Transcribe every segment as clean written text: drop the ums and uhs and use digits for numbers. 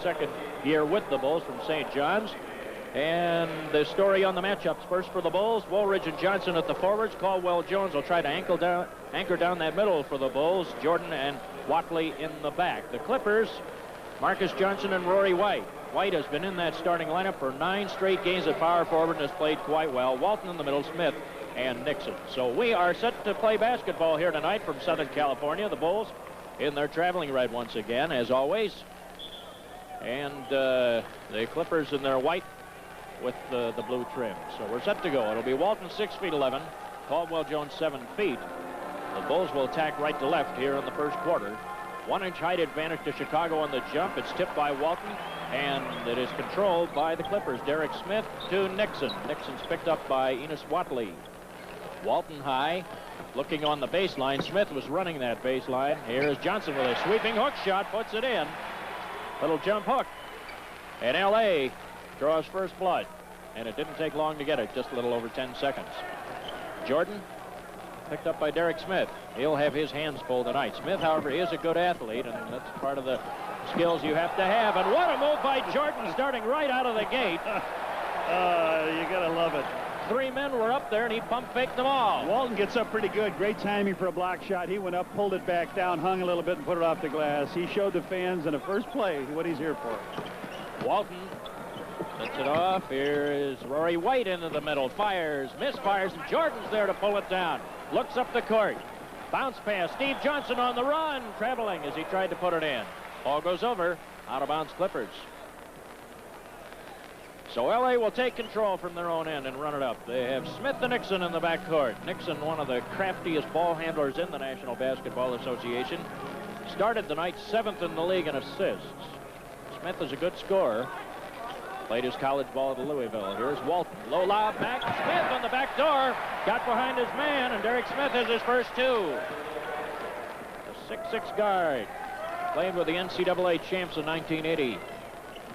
second year with the Bulls from St. John's. And the story on the matchups, first for the Bulls, Woolridge and Johnson at the forwards. Caldwell Jones will try to anchor down that middle for the Bulls. Jordan and Watley in the back. The Clippers, Marcus Johnson and Rory White. White has been in that starting lineup for 9 straight games at power forward and has played quite well. Walton in the middle, Smith and Nixon. So we are set to play basketball here tonight from Southern California. The Bulls in their traveling red once again, as always. And the Clippers in their white with the blue trim. So we're set to go. It'll be Walton 6'11", Caldwell Jones 7 feet. The Bulls will attack right to left here in the first quarter. 1-inch height advantage to Chicago on the jump. It's tipped by Walton, and it is controlled by the Clippers. Derek Smith to Nixon. Nixon's picked up by Enos Watley. Walton high, looking on the baseline. Smith was running that baseline. Here is Johnson with a sweeping hook shot, puts it in. Little jump hook. And L.A. draws first blood, and it didn't take long to get it, just a little over 10 seconds. Jordan picked up by Derek Smith. He'll have his hands full tonight. Smith, however, is a good athlete, and that's part of the skills you have to have. And what a move by Jordan, starting right out of the gate. You gotta love it. 3 men were up there, and he pump faked them all. Walton gets up pretty good. Great timing for a block shot. He went up, pulled it back down, hung a little bit, and put it off the glass. He showed the fans in the first play what he's here for. Walton sets it off. Here is Rory White into the middle. Fires, misfires, and Jordan's there to pull it down. Looks up the court. Bounce pass. Steve Johnson on the run, traveling as he tried to put it in. Ball goes over. Out of bounds, Clippers. So L.A. will take control from their own end and run it up. They have Smith and Nixon in the backcourt. Nixon, one of the craftiest ball handlers in the National Basketball Association. Started the night 7th in the league in assists. Smith is a good scorer. Played his college ball at Louisville. Here's Walton. Low lob back. Smith on the back door. Got behind his man, and Derek Smith has his first 2. A 6'6" guard. Played with the NCAA champs in 1980.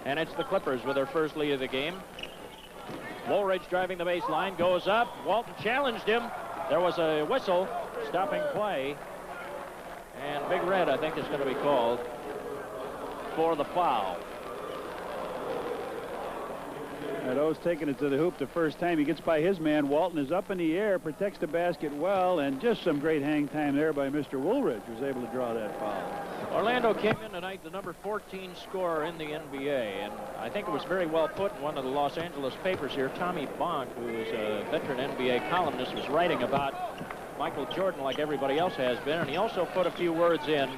And it's the Clippers with their first lead of the game. Woolridge driving the baseline. Goes up. Walton challenged him. There was a whistle stopping play. And Big Red, I think, is going to be called for the foul. Nadeau's taking it to the hoop the first time. He gets by his man. Walton is up in the air, protects the basket well, and just some great hang time there by Mr. Woolridge, was able to draw that foul. Orlando came in tonight the number 14 scorer in the NBA, and I think it was very well put in one of the Los Angeles papers here. Tommy Bonk, who is a veteran NBA columnist, was writing about Michael Jordan like everybody else has been, and he also put a few words in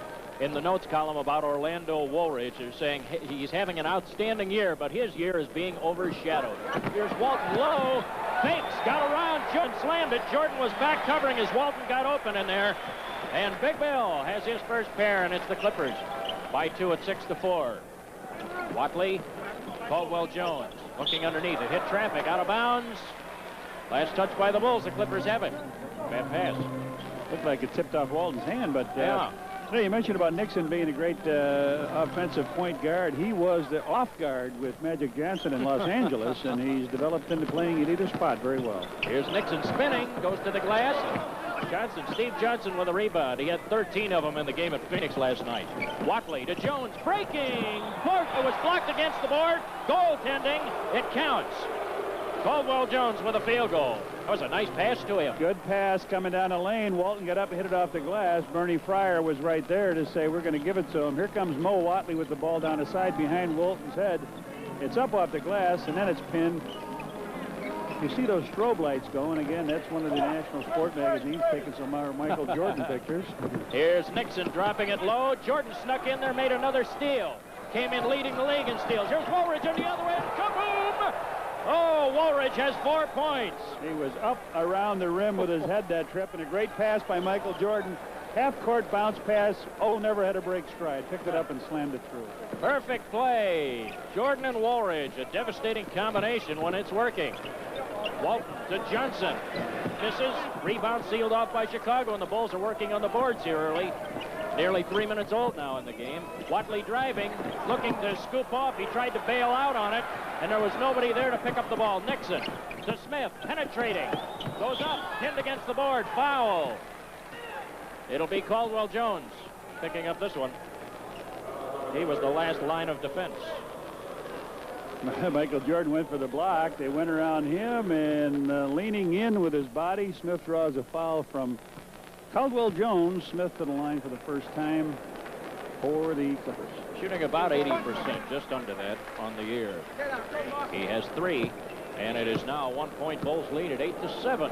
the notes column about Orlando Woolridge, who's saying he's having an outstanding year, but his year is being overshadowed. Here's Walton low, fakes, got around, Jordan slammed it. Jordan was back covering as Walton got open in there. And Big Bill has his first pair, and it's the Clippers by 2 at 6-4. Watley, Caldwell Jones looking underneath. It hit traffic, out of bounds. Last touch by the Bulls. The Clippers have it. Bad pass. Looked like it tipped off Walton's hand, but yeah. You mentioned about Nixon being a great offensive point guard. He was the off guard with Magic Johnson in Los Angeles, and he's developed into playing at either spot very well. Here's Nixon spinning, goes to the glass. Steve Johnson with a rebound. He had 13 of them in the game at Phoenix last night. Watley to Jones, breaking. It was blocked against the board. Goaltending. It counts. Caldwell Jones with a field goal. That was a nice pass to him. Good pass coming down the lane. Walton got up and hit it off the glass. Bernie Fryer was right there to say, we're going to give it to him. Here comes Mo Watley with the ball down the side behind Walton's head. It's up off the glass, and then it's pinned. You see those strobe lights going. Again, that's one of the national sport magazines taking some Michael Jordan pictures. Here's Nixon dropping it low. Jordan snuck in there, made another steal. Came in leading the league in steals. Here's Woolridge on the other end. Kaboom! Oh, Woolridge has 4 points. He was up around the rim with his head that trip, and a great pass by Michael Jordan. Half-court bounce pass. Oh, never had a break stride. Picked it up and slammed it through. Perfect play. Jordan and Woolridge, a devastating combination when it's working. Walton to Johnson. Misses. Rebound sealed off by Chicago, and the Bulls are working on the boards here early. Nearly 3 minutes old now in the game. Watley driving, looking to scoop off. He tried to bail out on it, and there was nobody there to pick up the ball. Nixon to Smith, penetrating. Goes up, pinned against the board. Foul. It'll be Caldwell Jones picking up this one. He was the last line of defense. Michael Jordan went for the block. They went around him, and leaning in with his body, Smith draws a foul from Caldwell Jones. Smith to the line for the first time for the Clippers. Shooting about 80%, just under that on the year. He has 3, and it is now a 1-point Bulls lead at 8-7.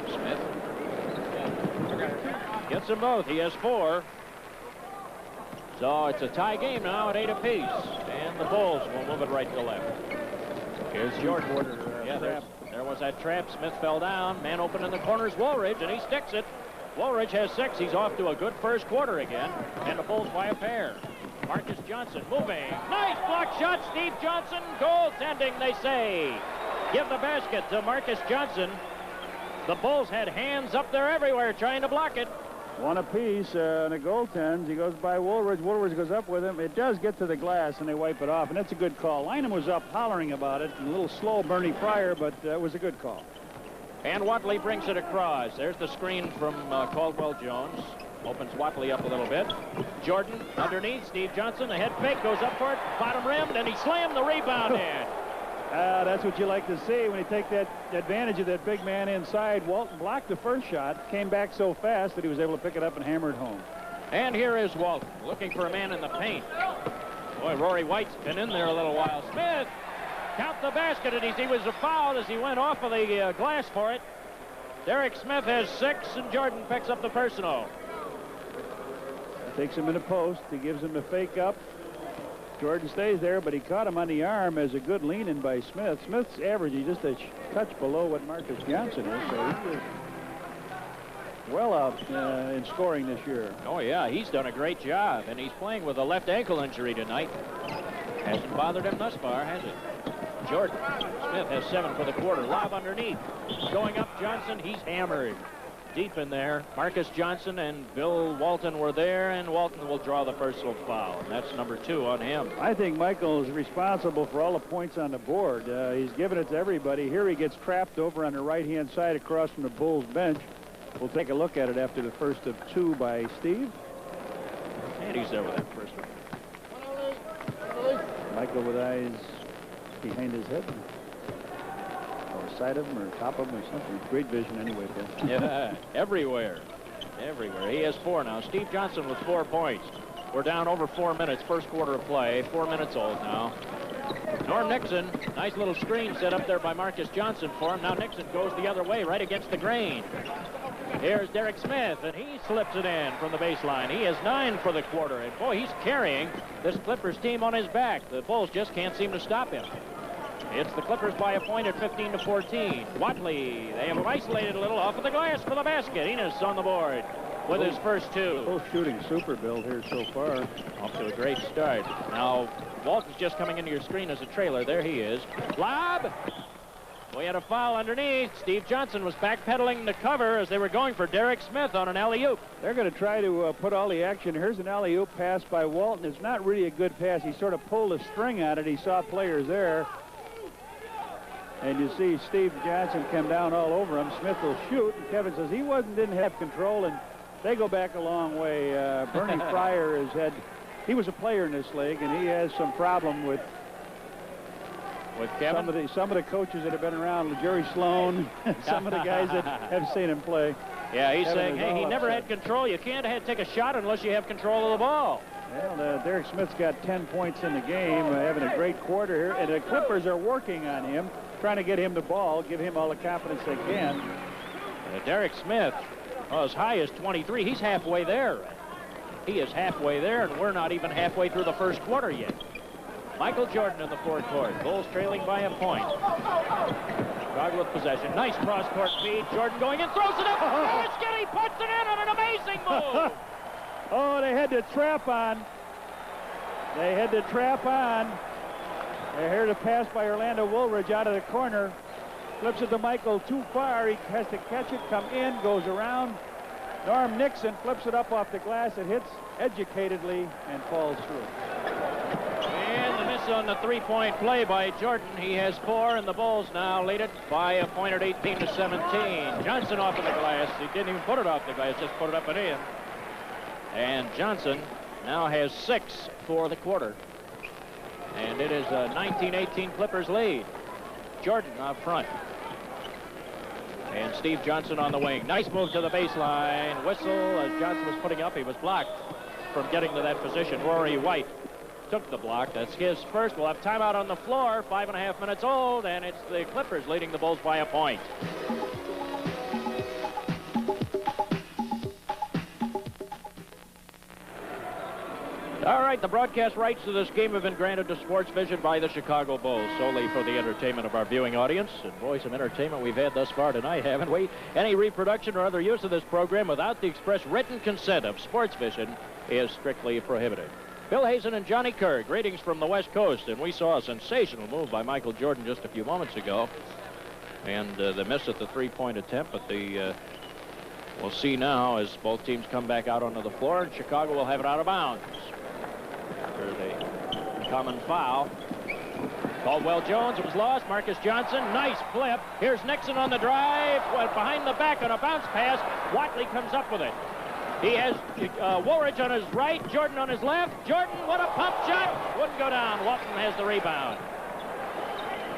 Smith gets them both. He has 4. So it's a tie game now at 8 apiece, and the Bulls will move it right to left. Here's Jordan. Yeah, there was that trap. Smith fell down. Man open in the corners, Woolridge, and he sticks it. Woolridge has 6. He's off to a good first quarter again, and the Bulls by a pair. Marcus Johnson moving. Nice block shot, Steve Johnson. Goaltending, they say. Give the basket to Marcus Johnson. The Bulls had hands up there everywhere trying to block it. 1 apiece on a goaltend. He goes by Woolridge. Woolridge goes up with him. It does get to the glass, and they wipe it off, and that's a good call. Lynham was up hollering about it. A little slow, Bernie Fryer, but it was a good call. And Watley brings it across. There's the screen from Caldwell Jones. Opens Watley up a little bit. Jordan underneath. Steve Johnson. The head fake goes up for it. Bottom rimmed, and he slammed the rebound in. That's what you like to see when you take that advantage of that big man inside. Walton blocked the first shot, came back so fast that he was able to pick it up and hammer it home. And here is Walton looking for a man in the paint. Boy, Rory White's been in there a little while. Smith, count the basket, and he was fouled as he went off of the glass for it. Derek Smith has 6, and Jordan picks up the personal. Takes him in a post. He gives him a fake up. Jordan stays there, but he caught him on the arm as a good lean-in by Smith. Smith's averaging just a touch below what Marcus Johnson is, so he's well out in scoring this year. Oh, yeah, he's done a great job, and he's playing with a left ankle injury tonight. Hasn't bothered him thus far, has it? Jordan. Smith has 7 for the quarter. Lob underneath. Going up, Johnson. He's hammered. Deep in there. Marcus Johnson and Bill Walton were there, and Walton will draw the personal foul, and that's number 2 on him. I think Michael is responsible for all the points on the board. He's given it to everybody. Here he gets trapped over on the right-hand side across from the Bulls bench. We'll take a look at it after the first of 2 by Steve. And he's there with that first one. Michael with eyes behind his head. Side of him or top of him or something. Great vision anyway, Bill. Yeah, everywhere. Everywhere. He has 4 now. Steve Johnson with 4 points. We're down over 4 minutes, first quarter of play. 4 minutes old now. Norm Nixon, nice little screen set up there by Marcus Johnson for him. Now Nixon goes the other way, right against the grain. Here's Derek Smith, and he slips it in from the baseline. He has 9 for the quarter, and boy, he's carrying this Clippers team on his back. The Bulls just can't seem to stop him. It's the Clippers by a point at 15-14. Watley, they have him isolated a little off of the glass for the basket. Enos on the board with his first 2. Both shooting super build here so far. Off to a great start. Now, Walton's just coming into your screen as a trailer. There he is. Lob. We had a foul underneath. Steve Johnson was backpedaling the cover as they were going for Derek Smith on an alley-oop. They're going to try to put all the action. Here's an alley-oop pass by Walton. It's not really a good pass. He sort of pulled a string on it. He saw players there. And you see Steve Johnson come down all over him. Smith will shoot, and Kevin says he didn't have control, and they go back a long way. Bernie Fryer he was a player in this league, and he has some problem with Kevin? Some of the coaches that have been around, Jerry Sloan, some of the guys that have seen him play. Yeah, he's Kevin saying, hey, he never had control. You can't take a shot unless you have control of the ball. Well, Derek Smith's got 10 points in the game, having a great quarter here, and the Clippers are working on him, trying to get him the ball, give him all the confidence they can. Derek Smith, as high as 23, he's halfway there. He is halfway there, and we're not even halfway through the first quarter yet. Michael Jordan in the forecourt. Bulls trailing by a point. Chicago with possession. Nice cross-court feed. Jordan going in, throws it up. Oh, Skinny puts it in on an amazing move. Oh, they had the trap on. They had the trap on. They heard a pass by Orlando Woolridge out of the corner. Flips it to Michael too far. He has to catch it, come in, goes around. Norm Nixon flips it up off the glass. It hits educatedly and falls through. And the miss on the three-point play by Jordan. He has 4, and the Bulls now lead it by a point at 18-17. Johnson off of the glass. He didn't even put it off the glass, just put it up and in. And Johnson now has 6 for the quarter. And it is a 19-18 Clippers lead. Jordan up front. And Steve Johnson on the wing. Nice move to the baseline. Whistle as Johnson was putting up. He was blocked from getting to that position. Rory White took the block. That's his first. We'll have timeout on the floor. 5.5 minutes old, and it's the Clippers leading the Bulls by a point. All right, the broadcast rights to this game have been granted to Sports Vision by the Chicago Bulls, solely for the entertainment of our viewing audience. And boy, some entertainment we've had thus far tonight, haven't we? Any reproduction or other use of this program without the express written consent of Sports Vision is strictly prohibited. Bill Hazen and Johnny Kerr, greetings from the West Coast, and we saw a sensational move by Michael Jordan just a few moments ago. And the miss at the three-point attempt, but we'll see now as both teams come back out onto the floor, and Chicago will have it out of bounds. There's a common foul. Caldwell Jones, it was lost. Marcus Johnson, nice flip. Here's Nixon on the drive, behind the back on a bounce pass. Watley comes up with it. He has Woolridge on his right, Jordan on his left. Jordan, what a pump shot! Wouldn't go down. Walton has the rebound.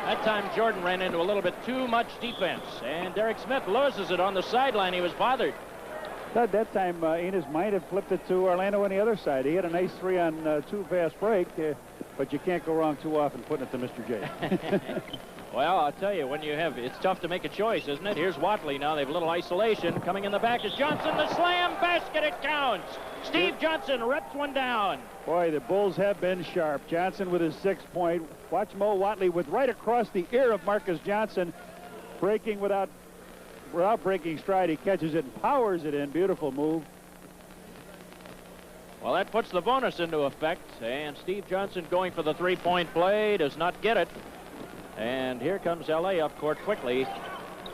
That time Jordan ran into a little bit too much defense, and Derek Smith loses it on the sideline. He was bothered. That time, Enos might have flipped it to Orlando on the other side. He had a nice 3 on 2 fast break, but you can't go wrong too often putting it to Mr. J. Well, I'll tell you, it's tough to make a choice, isn't it? Here's Watley now. They have a little isolation. Coming in the back is Johnson. The slam basket, it counts. Steve Johnson rips one down. Boy, the Bulls have been sharp. Johnson with his 6-point. Watch Mo Watley with right across the ear of Marcus Johnson. Breaking without breaking stride. He catches it and powers it in. Beautiful move. Well, that puts the bonus into effect. And Steve Johnson going for the three-point play. Does not get it. And here comes L.A. up court quickly.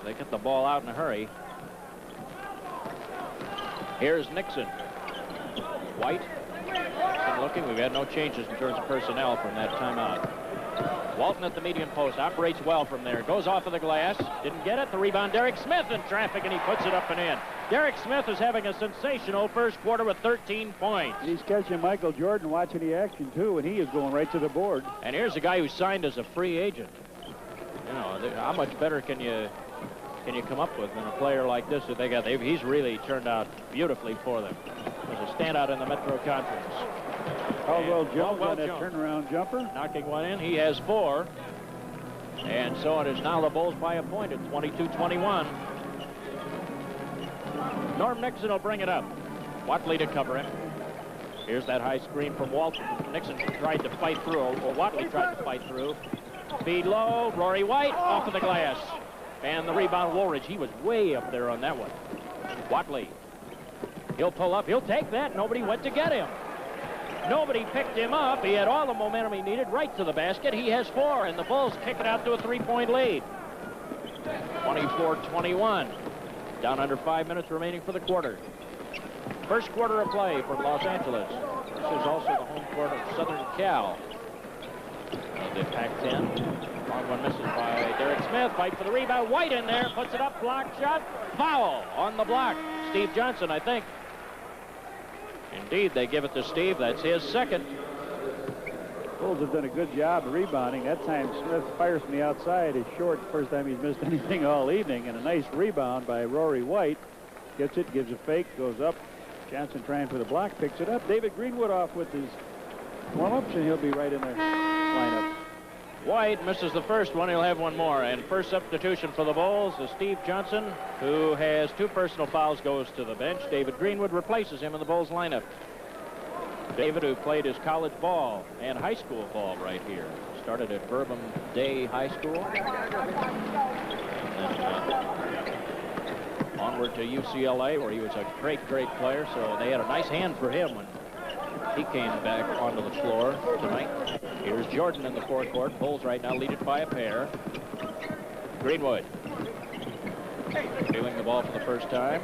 They get the ball out in a hurry. Here's Nixon. White. Nixon looking. We've had no changes in terms of personnel from that timeout. Walton at the median post. Operates well from there. Goes off of the glass. Didn't get it. The rebound. Derek Smith in traffic, and he puts it up and in. Derek Smith is having a sensational first quarter with 13 points. He's catching Michael Jordan watching the action, too, and he is going right to the board. And here's a guy who signed as a free agent. You know, how much better can you come up with than a player like this that they got? He's really turned out beautifully for them. There's a standout in the Metro Conference. Caldwell Jones on that turnaround jumper. Knocking one in. He has 4. And so it is now the Bulls by a point at 22-21. Norm Nixon will bring it up. Watley to cover him. Here's that high screen from Walton. Nixon tried to fight through, or Watley tried to fight through. Feed low, Rory White off of the glass. And the rebound, Woolridge. He was way up there on that one. Watley. He'll pull up. He'll take that. Nobody went to get him. Nobody picked him up. He had all the momentum he needed right to the basket. He has 4, and the Bulls kick it out to a 3-point lead. 24-21. Down under 5 minutes remaining for the quarter. First quarter of play for Los Angeles. This is also the home court of Southern Cal. The Pac-10. Long one misses by Derek Smith. Fight for the rebound. White in there. Puts it up. Block shot. Foul on the block. Steve Johnson, I think. Indeed, they give it to Steve. That's his second. Bulls have done a good job of rebounding. That time Smith fires from the outside. Is short. First time he's missed anything all evening. And a nice rebound by Rory White. Gets it. Gives a fake. Goes up. Johnson trying for the block. Picks it up. David Greenwood off with his warm-ups, and he'll be right in the lineup. White misses the first one. He'll have one more. And first substitution for the Bulls is Steve Johnson, who has 2 personal fouls, goes to the bench. David Greenwood replaces him in the Bulls lineup. David, who played his college ball and high school ball right here. Started at Bourbon Day High School. And then onward to UCLA, where he was a great, great player. So they had a nice hand for him when he came back onto the floor tonight. Here's Jordan in the forecourt. Bulls right now lead it by a pair. Greenwood. Feeling the ball for the first time.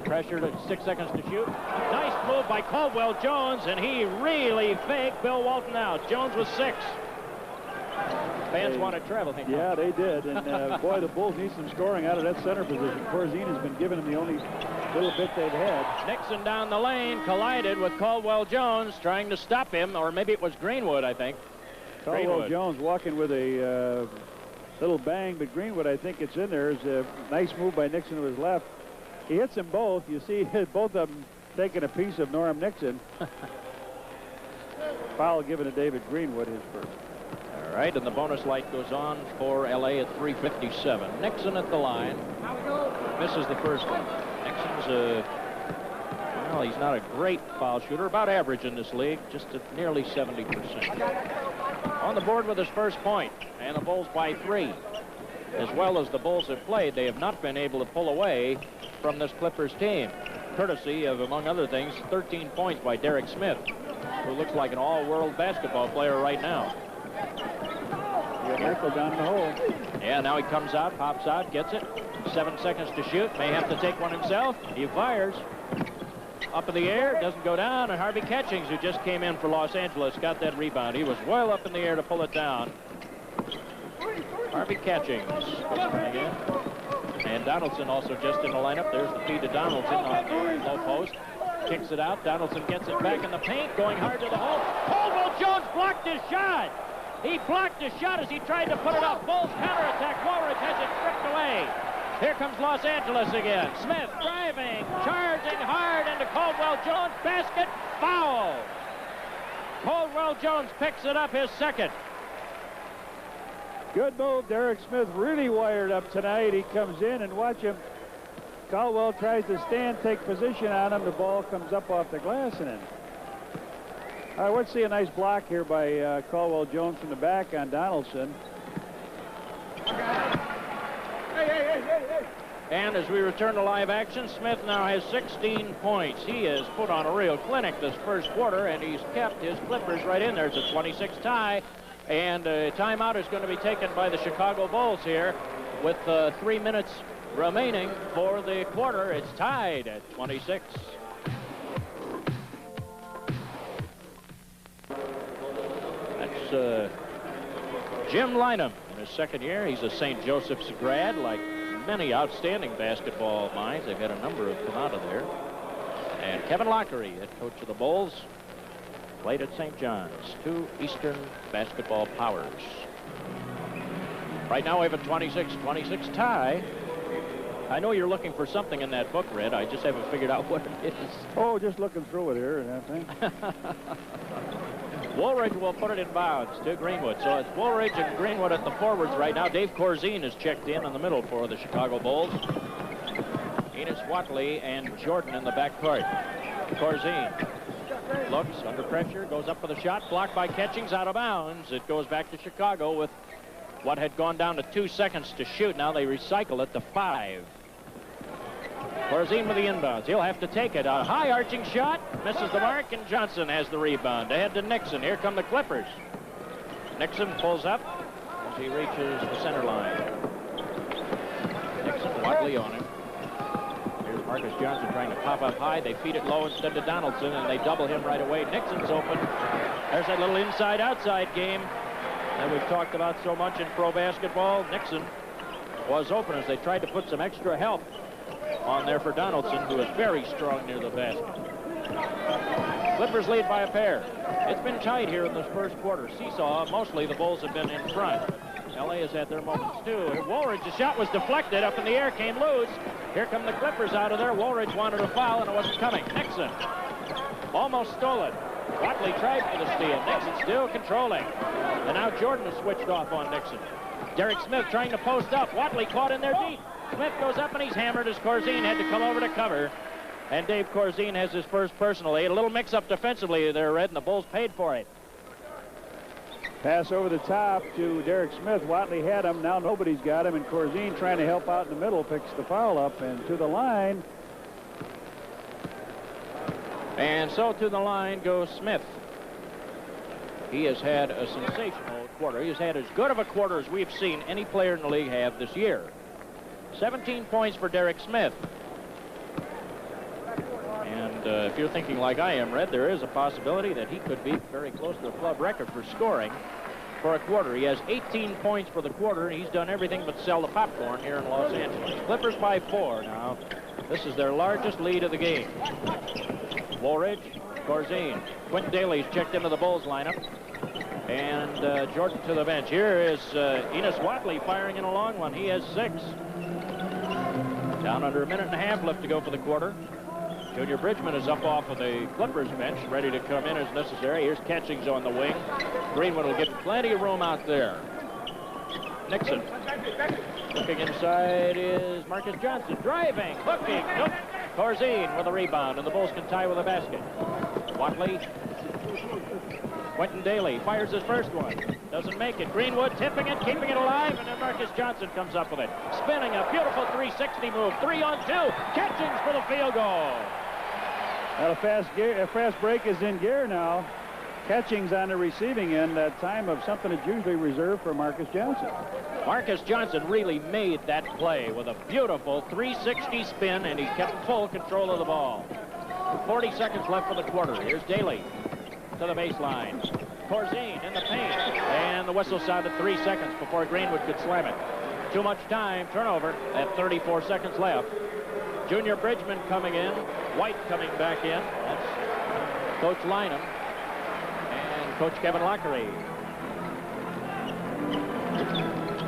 Pressured at 6 seconds to shoot. Nice move by Caldwell Jones, and he really faked Bill Walton out. Jones was 6. Fans wanted traveling. Yeah, they did. And, boy, the Bulls need some scoring out of that center position. Corzine has been giving them the only little bit they've had. Nixon down the lane, collided with Caldwell Jones, trying to stop him, or maybe it was Greenwood, I think. Caldwell Jones walking with a little bang, but Greenwood, I think it's in there. It's a nice move by Nixon to his left. He hits them both. You see both of them taking a piece of Norm Nixon. Foul given to David Greenwood, his first. All right, and the bonus light goes on for L.A. at 3:57. Nixon at the line. Misses the first one. Nixon's well, he's not a great foul shooter, about average in this league, just at nearly 70%. On the board with his first point, and the Bulls by 3. As well as the Bulls have played, they have not been able to pull away from this Clippers team, courtesy of, among other things, 13 points by Derek Smith, who looks like an all-world basketball player right now. Michael down the hole. Yeah, now he comes out, pops out, gets it. 7 seconds to shoot. May have to take one himself. He fires. Up in the air, doesn't go down, and Harvey Catchings, who just came in for Los Angeles, got that rebound. He was well up in the air to pull it down. Harvey Catchings. And Donaldson also just in the lineup. There's the feed to Donaldson on the low post. Kicks it out. Donaldson gets it back in the paint, going hard to the hole. Caldwell Jones blocked his shot. He blocked his shot as he tried to put it up. Bulls counterattack. Woolridge has it stripped away. Here comes Los Angeles again. Smith driving, charging hard into Caldwell Jones. Basket, foul. Caldwell Jones picks it up, his second. Good move. Derek Smith really wired up tonight. He comes in and watch him. Caldwell tries to stand, take position on him. The ball comes up off the glass and in. All right, let's see a nice block here by Caldwell Jones from the back on Donaldson. And as we return to live action, Smith now has 16 points. He has put on a real clinic this first quarter, and he's kept his Clippers right in there. It's a 26 tie, and a timeout is going to be taken by the Chicago Bulls here with 3 minutes remaining for the quarter. It's tied at 26. That's Jim Lynam in his second year. He's a St. Joseph's grad, like many outstanding basketball minds. They've had a number of come out of there. And Kevin Lockery, head coach of the Bulls, played at St. John's. 2 Eastern basketball powers. Right now we have a 26-26 tie. I know you're looking for something in that book, Red. I just haven't figured out what it is. Oh, just looking through it here and everything. Woolridge will put it in bounds to Greenwood. So it's Woolridge and Greenwood at the forwards right now. Dave Corzine is checked in the middle for the Chicago Bulls. Enos Watley and Jordan in the backcourt. Corzine looks under pressure, goes up for the shot, blocked by Catchings, out of bounds. It goes back to Chicago with what had gone down to 2 seconds to shoot. Now they recycle it to 5. Corzine with the inbounds. He'll have to take it. A high arching shot. Misses the mark, and Johnson has the rebound. Ahead to Nixon. Here come the Clippers. Nixon pulls up as he reaches the center line. Nixon, Watley on him. Here's Marcus Johnson trying to pop up high. They feed it low instead to Donaldson, and they double him right away. Nixon's open. There's that little inside-outside game that we've talked about so much in pro basketball. Nixon was open as they tried to put some extra help on there for Donaldson, who is very strong near the basket. Clippers lead by a pair. It's been tight here in this first quarter. Seesaw. Mostly the Bulls have been in front. LA has had their moments too. Woolridge, the shot was deflected up in the air, came loose. Here come the Clippers out of there. Woolridge wanted a foul and it wasn't coming. Nixon almost stole it. Watley tried for the steal. Nixon still controlling. And now Jordan has switched off on Nixon. Derek Smith trying to post up. Watley caught in there deep. Smith goes up and he's hammered as Corzine had to come over to cover. And Dave Corzine has his first personal. A little mix-up defensively there, Red, and the Bulls paid for it. Pass over the top to Derek Smith. Watley had him. Now nobody's got him, and Corzine trying to help out in the middle picks the foul up and to the line. And so to the line goes Smith. He has had a sensational quarter. He has had as good of a quarter as we've seen any player in the league have this year. 17 points for Derek Smith. And if you're thinking like I am, Red, there is a possibility that he could be very close to the club record for scoring. for a quarter. He has 18 points for the quarter, and he's done everything but sell the popcorn here in Los Angeles. Clippers by 4 now. This is their largest lead of the game. Woolridge, Corzine. Quentin Daly's checked into the Bulls lineup. And Jordan to the bench. Here is Enos Watley firing in a long one. He has 6. Down under a minute and a half left to go for the quarter. Junior Bridgman is up off of the Clippers bench, ready to come in as necessary. Here's Catchings on the wing. Greenwood will get plenty of room out there. Nixon. Looking inside is Marcus Johnson. Driving, hooking, nope. Corzine with a rebound, and the Bulls can tie with a basket. Watley. Quentin Daly fires his first one. Doesn't make it. Greenwood tipping it, keeping it alive, and then Marcus Johnson comes up with it. Spinning a beautiful 360 move. 3-on-2. Catchings for the field goal. Well, a fast break is in gear now. Catchings on the receiving end, that time of something that's usually reserved for Marcus Johnson. Marcus Johnson really made that play with a beautiful 360 spin, and he kept full control of the ball. 40 seconds left for the quarter. Here's Daly to the baseline. Corzine in the paint, and the whistle sounded 3 seconds before Greenwood could slam it. Too much time, turnover at 34 seconds left. Junior Bridgman coming in, White coming back in. That's Coach Lynham and Coach Kevin Lockery.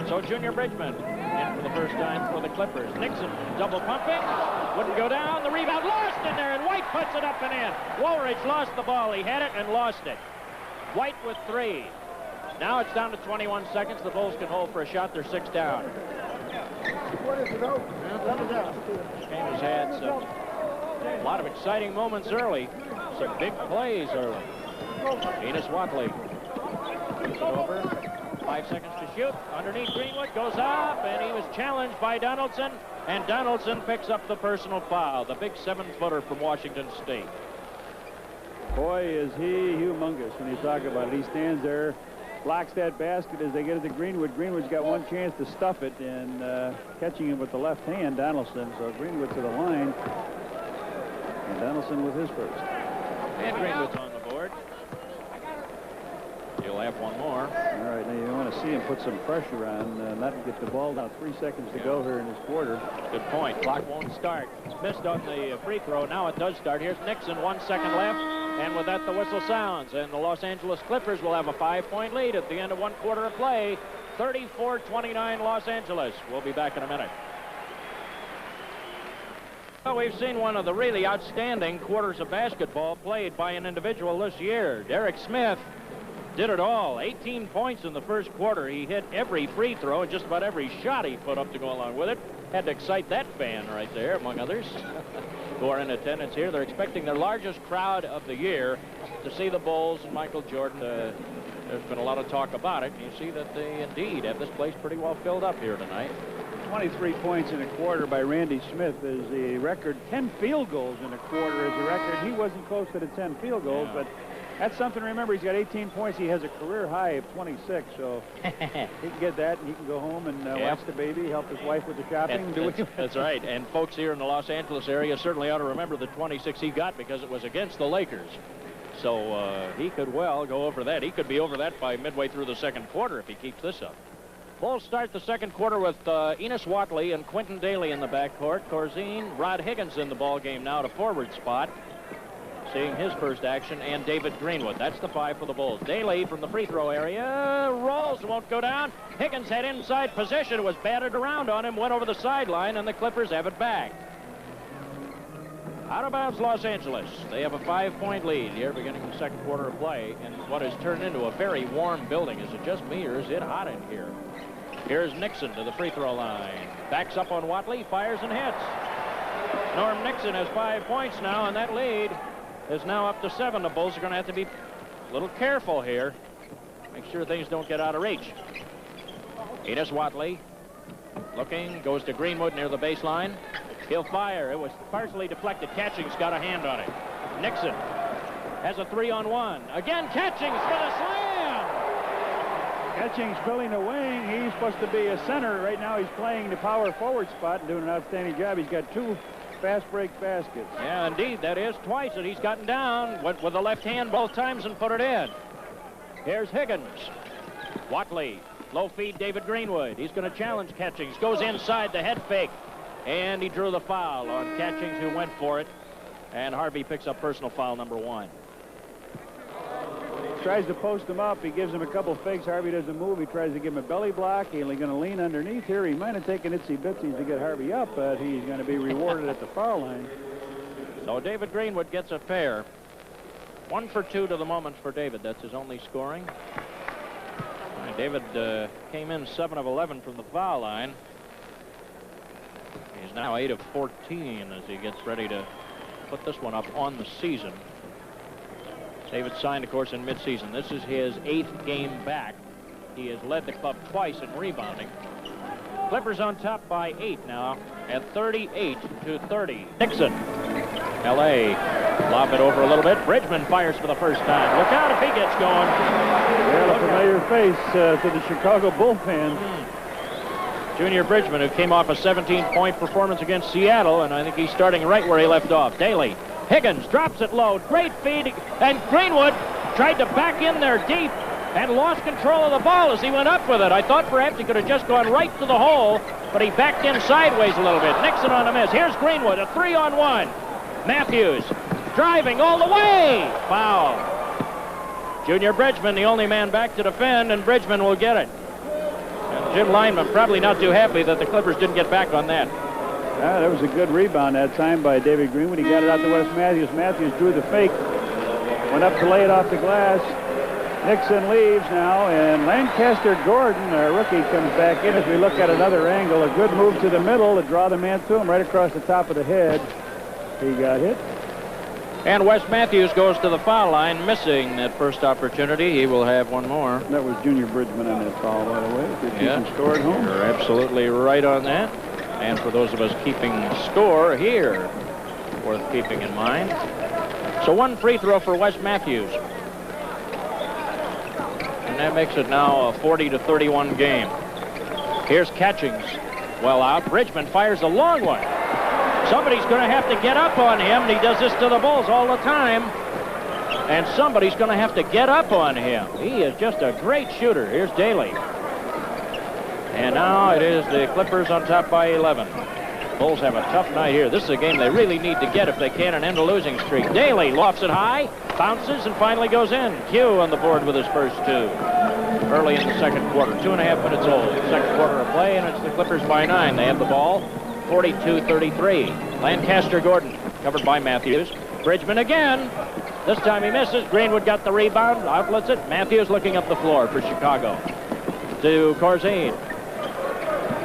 So Junior Bridgman in for the first time for the Clippers. Nixon double pumping, wouldn't go down. The rebound lost in there, and White puts it up and in. Woolridge lost the ball. He had it and lost it. White with 3. Now it's down to 21 seconds. The Bulls can hold for a shot. They're 6 down. This game has had a lot of exciting moments early. Some big plays early. Enos Watley. Gets it over. 5 seconds to shoot. Underneath Greenwood, goes up, and he was challenged by Donaldson, and Donaldson picks up the personal foul. The big 7-footer from Washington State. Boy, is he humongous when you talk about it. He stands there, blocks that basket as they get it to Greenwood. Greenwood's got one chance to stuff it, and catching him with the left hand, Donaldson. So Greenwood to the line, and Donaldson with his first. And Greenwood's on the board. He'll have one more. All right, now you want to see him put some pressure on, not get the ball down. 3 seconds to go here in this quarter. Good point. Clock won't start. Missed on the free throw. Now it does start. Here's Nixon, 1 second left. And with that, the whistle sounds. And the Los Angeles Clippers will have a 5-point lead at the end of 1 quarter of play. 34-29 Los Angeles. We'll be back in a minute. Well, we've seen one of the really outstanding quarters of basketball played by an individual this year. Derek Smith did it all. 18 points in the first quarter. He hit every free throw and just about every shot he put up to go along with it. Had to excite that fan right there, among others, who are in attendance here. They're expecting their largest crowd of the year to see the Bulls and Michael Jordan. There's been a lot of talk about it. You see that they indeed have this place pretty well filled up here tonight. 23 points in a quarter by Randy Smith is the record. 10 field goals in a quarter is the record. He wasn't close to the 10 field goals, but that's something to remember. He's got 18 points. He has a career high of 26, so he can get that, and he can go home and watch the baby, help his wife with the shopping. That's right. And folks here in the Los Angeles area certainly ought to remember the 26 he got because it was against the Lakers. So he could well go over that. He could be over that by midway through the second quarter if he keeps this up. Bulls start the second quarter with Enos Watley and Quentin Daly in the backcourt. Corzine, Rod Higgins in the ball game now at a forward spot, seeing his first action, and David Greenwood. That's the 5 for the Bulls. Daly from the free throw area rolls, won't go down. Higgins had inside possession, was batted around on him, went over the sideline, and the Clippers have it back. Out of bounds, Los Angeles. They have a 5-point lead here beginning the second quarter of play in what has turned into a very warm building. Is it just me, or is it hot in here? Here's Nixon to the free throw line. Backs up on Watley, fires and hits. Norm Nixon has 5 points now, and that lead is now up to 7. The Bulls are going to have to be a little careful here. Make sure things don't get out of reach. Enos Watley looking, goes to Greenwood near the baseline. He'll fire. It was partially deflected. Catchings got a hand on it. Nixon has a 3-on-1. Again, Catchings for the slam. Catchings filling the wing. He's supposed to be a center. Right now he's playing the power forward spot and doing an outstanding job. He's got 2 fast break baskets. Yeah, indeed. That is twice that he's gotten down. Went with the left hand both times and put it in. Here's Higgins. Watley, low feed David Greenwood. He's going to challenge Catchings. Goes inside the head fake. And he drew the foul on Catchings, who went for it. And Harvey picks up personal foul number 1. Tries to post him up. He gives him a couple fakes. Harvey doesn't move. He tries to give him a belly block. He's going to lean underneath here. He might have taken itsy-bitsies to get Harvey up, but he's going to be rewarded at the foul line. So David Greenwood gets a pair. 1 for 2 to the moment for David. That's his only scoring. David came in 7 of 11 from the foul line. He's now 8 of 14 as he gets ready to put this one up on the season. David signed, of course, in midseason. This is his 8th game back. He has led the club twice in rebounding. Clippers on top by 8 now at 38-30. Nixon. L.A. lob it over a little bit. Bridgman fires for the first time. Look out if he gets going. Well, a familiar face to the Chicago Bull fans. Junior Bridgman, who came off a 17-point performance against Seattle, and I think he's starting right where he left off. Daly. Higgins drops it low. Great feed. And Greenwood tried to back in there deep and lost control of the ball as he went up with it. I thought perhaps he could have just gone right to the hole, but he backed in sideways a little bit. Nixon on a miss. Here's Greenwood, a 3-on-1. Matthews driving all the way. Foul. Junior Bridgman, the only man back to defend, and Bridgman will get it. And Jim Lineman probably not too happy that the Clippers didn't get back on that. That was a good rebound that time by David Greenwood. He got it out to Wes Matthews. Matthews drew the fake. Went up to lay it off the glass. Nixon leaves now, and Lancaster Gordon, our rookie, comes back in as we look at another angle. A good move to the middle to draw the man to him right across the top of the head. He got hit. And Wes Matthews goes to the foul line, missing that first opportunity. He will have one more. That was Junior Bridgman on that foul, by the way. If you're keeping score at home. You're absolutely right on that. And for those of us keeping score here, worth keeping in mind. So 1 free throw for Wes Matthews. And that makes it now a 40-31 game. Here's Catchings. Well out. Bridgman fires a long one. Somebody's going to have to get up on him. He does this to the Bulls all the time. And somebody's going to have to get up on him. He is just a great shooter. Here's Daly. And now it is the Clippers on top by 11. Bulls have a tough night here. This is a game they really need to get if they can and end a losing streak. Daly lofts it high, bounces, and finally goes in. Q on the board with his first 2. Early in the second quarter. 2.5 minutes old. Second quarter of play, and it's the Clippers by 9. They have the ball. 42-33. Lancaster Gordon covered by Matthews. Bridgman again. This time he misses. Greenwood got the rebound. Outlets it. Matthews looking up the floor for Chicago. To Corzine.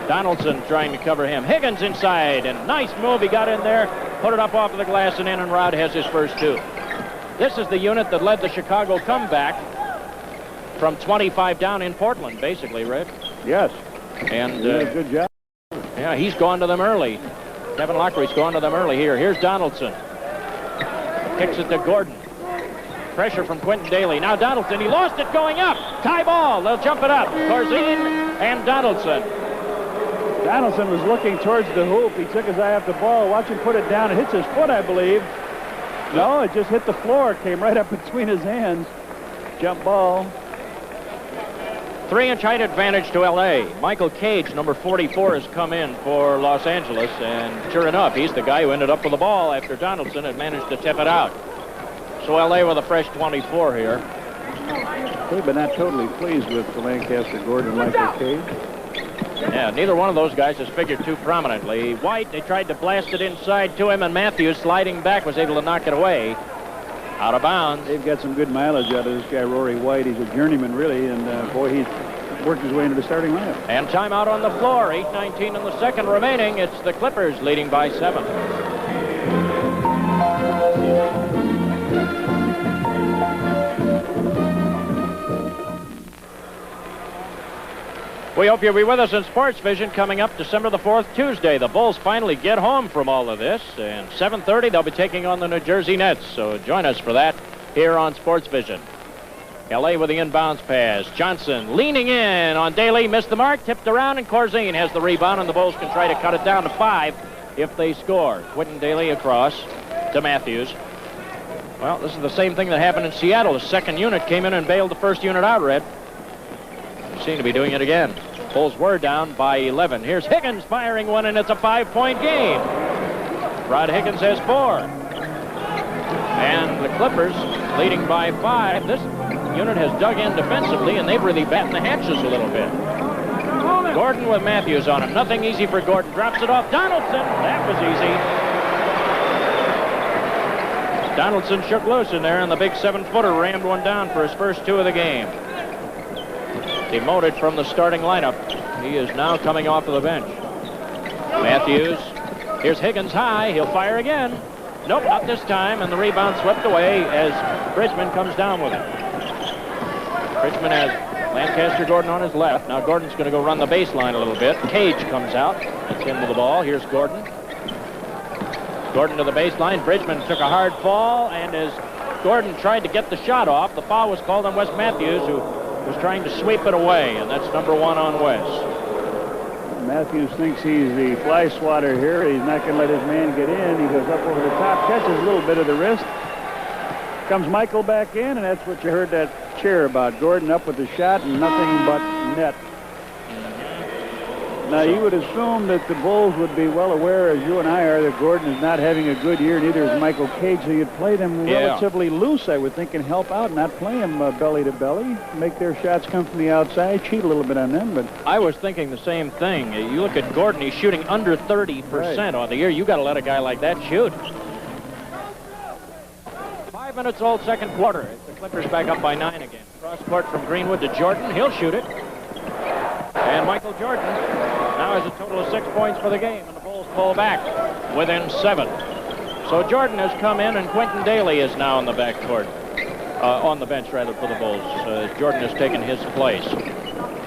Donaldson trying to cover him. Higgins inside, and nice move. He got in there, put it up off of the glass, and in, and Rod has his first 2. This is the unit that led the Chicago comeback from 25 down in Portland, basically, Red. Yes. And good job. Yeah, he's gone to them early. Kevin Lockery's gone to them early here. Here's Donaldson. Kicks it to Gordon. Pressure from Quentin Daly. Now Donaldson, he lost it going up. Tie ball. They'll jump it up. Corzine and Donaldson. Donaldson was looking towards the hoop. He took his eye off the ball. Watch him put it down. It hits his foot, I believe. No, it just hit the floor. Came right up between his hands. Jump ball. 3-inch height advantage to L.A. Michael Cage, number 44, has come in for Los Angeles, and sure enough, he's the guy who ended up with the ball after Donaldson had managed to tip it out. So L.A. with a fresh 24 here. They've been not totally pleased with the Lancaster Gordon and Michael Cage. Yeah, neither one of those guys has figured too prominently. White, they tried to blast it inside to him, and Matthews, sliding back, was able to knock it away. Out of bounds. They've got some good mileage out of this guy, Rory White. He's a journeyman, really, and boy, he's worked his way into the starting lineup. And timeout on the floor. 8:19 in the second remaining. It's the Clippers leading by 7. We hope you'll be with us in Sports Vision coming up December the 4th, Tuesday. The Bulls finally get home from all of this, and 7:30 they'll be taking on the New Jersey Nets. So join us for that here on Sports Vision. L.A. with the inbounds pass. Johnson leaning in on Daly, missed the mark, tipped around, and Corzine has the rebound, and the Bulls can try to cut it down to 5 if they score. Quentin Daly across to Matthews. Well, this is the same thing that happened in Seattle. The second unit came in and bailed the first unit out, Red. seem to be doing it again. Bulls were down by 11. Here's Higgins firing one, and it's a 5-point game. Rod Higgins has 4. And the Clippers leading by 5. This unit has dug in defensively, and they've really battened the hatches a little bit. Gordon with Matthews on him. Nothing easy for Gordon. Drops it off. Donaldson. That was easy. Donaldson shook loose in there, and the big 7-footer rammed one down for his first 2 of the game. Demoted from the starting lineup. He is now coming off of the bench. Matthews. Here's Higgins high. He'll fire again. Nope, not this time, and the rebound swept away as Bridgman comes down with it. Bridgman has Lancaster Gordon on his left. Now Gordon's going to go run the baseline a little bit. Cage comes out. That's him with the ball. Here's Gordon. Gordon to the baseline. Bridgman took a hard fall, and as Gordon tried to get the shot off, the foul was called on Wes Matthews, who was trying to sweep it away, and that's number 1 on Wes. Matthews thinks he's the fly swatter here. He's not going to let his man get in. He goes up over the top, catches a little bit of the wrist. Comes Michael back in, and that's what you heard that cheer about. Gordon up with the shot and nothing but net. Now, you would assume that the Bulls would be well aware, as you and I are, that Gordon is not having a good year, neither is Michael Cage, so you'd play them relatively loose, I would think, and help out, not play them belly to belly, make their shots come from the outside, cheat a little bit on them. But I was thinking the same thing. You look at Gordon, he's shooting under 30% on the year. You got to let a guy like that shoot. 5 minutes old, second quarter. The Clippers back up by 9 again. Cross court from Greenwood to Jordan. He'll shoot it. And Michael Jordan now has a total of 6 points for the game, and the Bulls pull back within 7. So Jordan has come in, and Quentin Daly is now on the backcourt, on the bench rather, for the Bulls. Jordan has taken his place.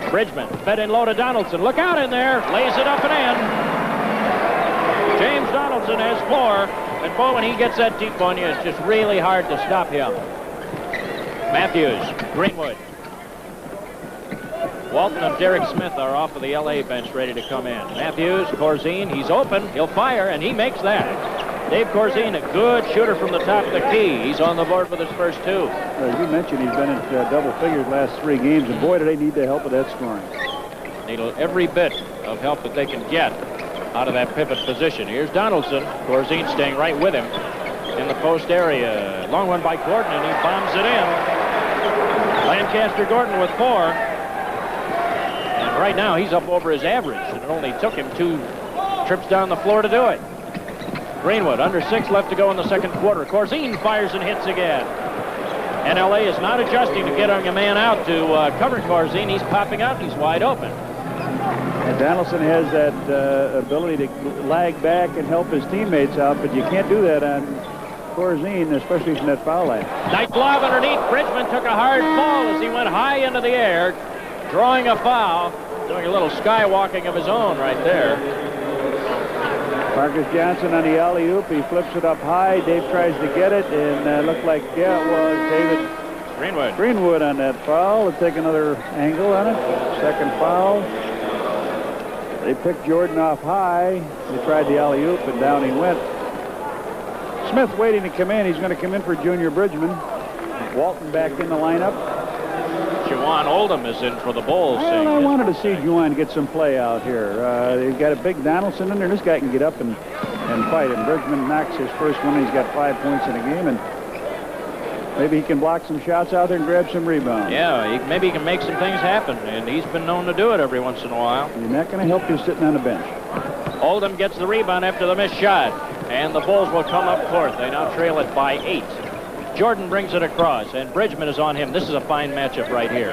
Bridgman fed in low to Donaldson. Look out in there. Lays it up and in. James Donaldson has 4. And boy, when he gets that deep on you, it's just really hard to stop him. Matthews, Greenwood. Walton and Derek Smith are off of the L.A. bench ready to come in. Matthews, Corzine, he's open. He'll fire, and he makes that. Dave Corzine, a good shooter from the top of the key. He's on the board with his first 2. As you mentioned, he's been at double figures last 3 games, and boy, do they need the help of that scoring. Need every bit of help that they can get out of that pivot position. Here's Donaldson. Corzine staying right with him in the post area. Long one by Gordon, and he bombs it in. Lancaster Gordon with 4. And right now, he's up over his average, and it only took him 2 trips down the floor to do it. Greenwood, under 6 left to go in the second quarter. Corzine fires and hits again. And L.A. is not adjusting to getting a man out to cover Corzine. He's popping out. He's wide open. And Donaldson has that ability to lag back and help his teammates out, but you can't do that on Corzine, especially from that foul line. Nice lob underneath. Bridgman took a hard fall as he went high into the air, drawing a foul, doing a little skywalking of his own right there. Marcus Johnson on the alley-oop. He flips it up high. Dave tries to get it, and looked like, it was David Greenwood on that foul. Let's take another angle on it. Second foul. They picked Jordan off high. They tried the alley-oop, and down he went. Smith waiting to come in. He's going to come in for Junior Bridgman. Walton back in the lineup. Juwan Oldham is in for the Bulls. Well, I wanted to see Juwan get some play out here. They've got a big Donaldson in there. This guy can get up and fight. And Bridgman knocks his first one. He's got 5 points in the game, and maybe he can block some shots out there and grab some rebounds. Yeah, maybe he can make some things happen, and he's been known to do it every once in a while. He's not going to help you sitting on the bench. Oldham gets the rebound after the missed shot, and the Bulls will come up court. They now trail it by 8. Jordan brings it across, and Bridgman is on him. This is a fine matchup right here.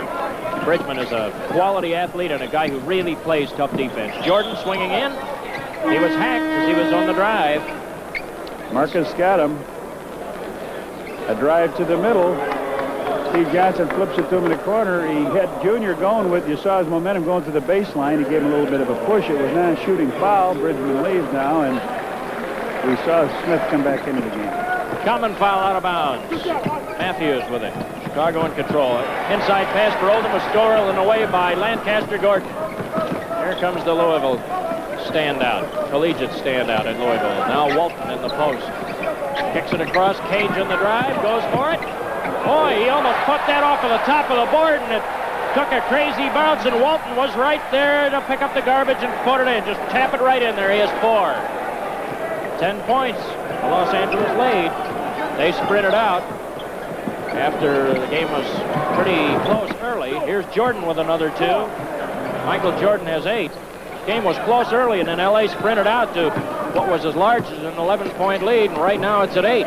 Bridgman is a quality athlete and a guy who really plays tough defense. Jordan swinging in. He was hacked as he was on the drive. Marcus got him. A drive to the middle. Steve Johnson flips it to him in the corner. He had Junior going with, you saw his momentum going to the baseline. He gave him a little bit of a push. It was not a shooting foul. Bridgman leaves now, and we saw Smith come back into the game. Common foul out of bounds. Matthews with it. Chicago in control. Inside pass for Oldham was stolen away by Lancaster Gordon. Here comes the Louisville standout, collegiate standout in Louisville. Now Walton in the post. Kicks it across. Cage on the drive. Goes for it. Boy, he almost put that off of the top of the board, and it took a crazy bounce, and Walton was right there to pick up the garbage and put it in. Just tap it right in there. He has 4. 10 points. The Los Angeles lead. They sprinted out after the game was pretty close early. Here's Jordan with another 2. Michael Jordan has 8. Game was close early, and then LA sprinted out to what was as large as an 11-point lead, and right now it's at 8.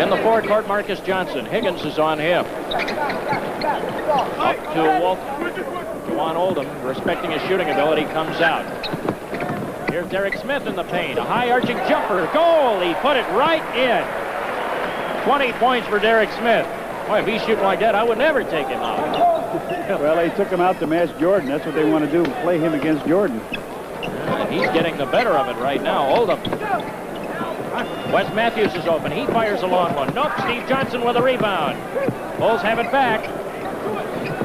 In the forecourt, Marcus Johnson. Higgins is on him. Up to Walton. Juwan Oldham, respecting his shooting ability, comes out. Here's Derek Smith in the paint. A high arching jumper. Goal! He put it right in. 20 points for Derek Smith. Boy, if he's shooting like that, I would never take him out. Well, they took him out to match Jordan. That's what they want to do, play him against Jordan. He's getting the better of it right now. Oldham. Wes Matthews is open. He fires a long one. Nope, Steve Johnson with a rebound. Bulls have it back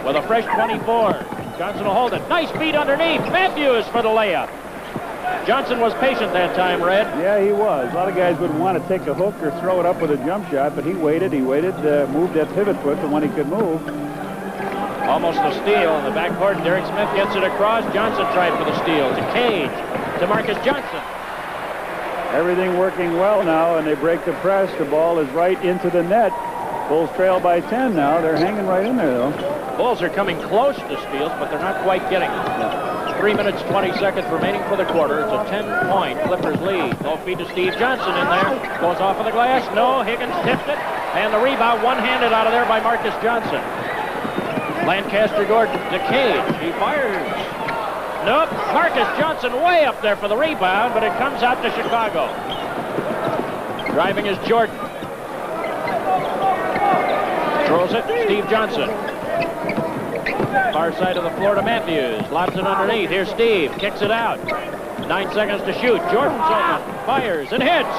with a fresh 24. Johnson will hold it. Nice feed underneath. Matthews for the layup. Johnson was patient that time, Red. Yeah, he was. A lot of guys would want to take a hook or throw it up with a jump shot, but he waited, moved that pivot foot the one he could move. Almost a steal in the backcourt. Derek Smith gets it across. Johnson tried for the steal. To Cage. To Marcus Johnson. Everything working well now, and they break the press. The ball is right into the net. Bulls trail by 10 now. They're hanging right in there, though. Bulls are coming close to steals, but they're not quite getting it. 3 minutes, 20 seconds remaining for the quarter. It's a 10-point Clippers lead. No feed to Steve Johnson in there. Goes off of the glass. No, Higgins tipped it. And the rebound one-handed out of there by Marcus Johnson. Lancaster Gordon to Cage. He fires. Nope. Marcus Johnson way up there for the rebound, but it comes out to Chicago. Driving is Jordan. Throws it. Steve Johnson. Far side of the floor to Matthews. Lobs it underneath. Here's Steve. Kicks it out. 9 seconds to shoot. Jordan's open. Fires and hits.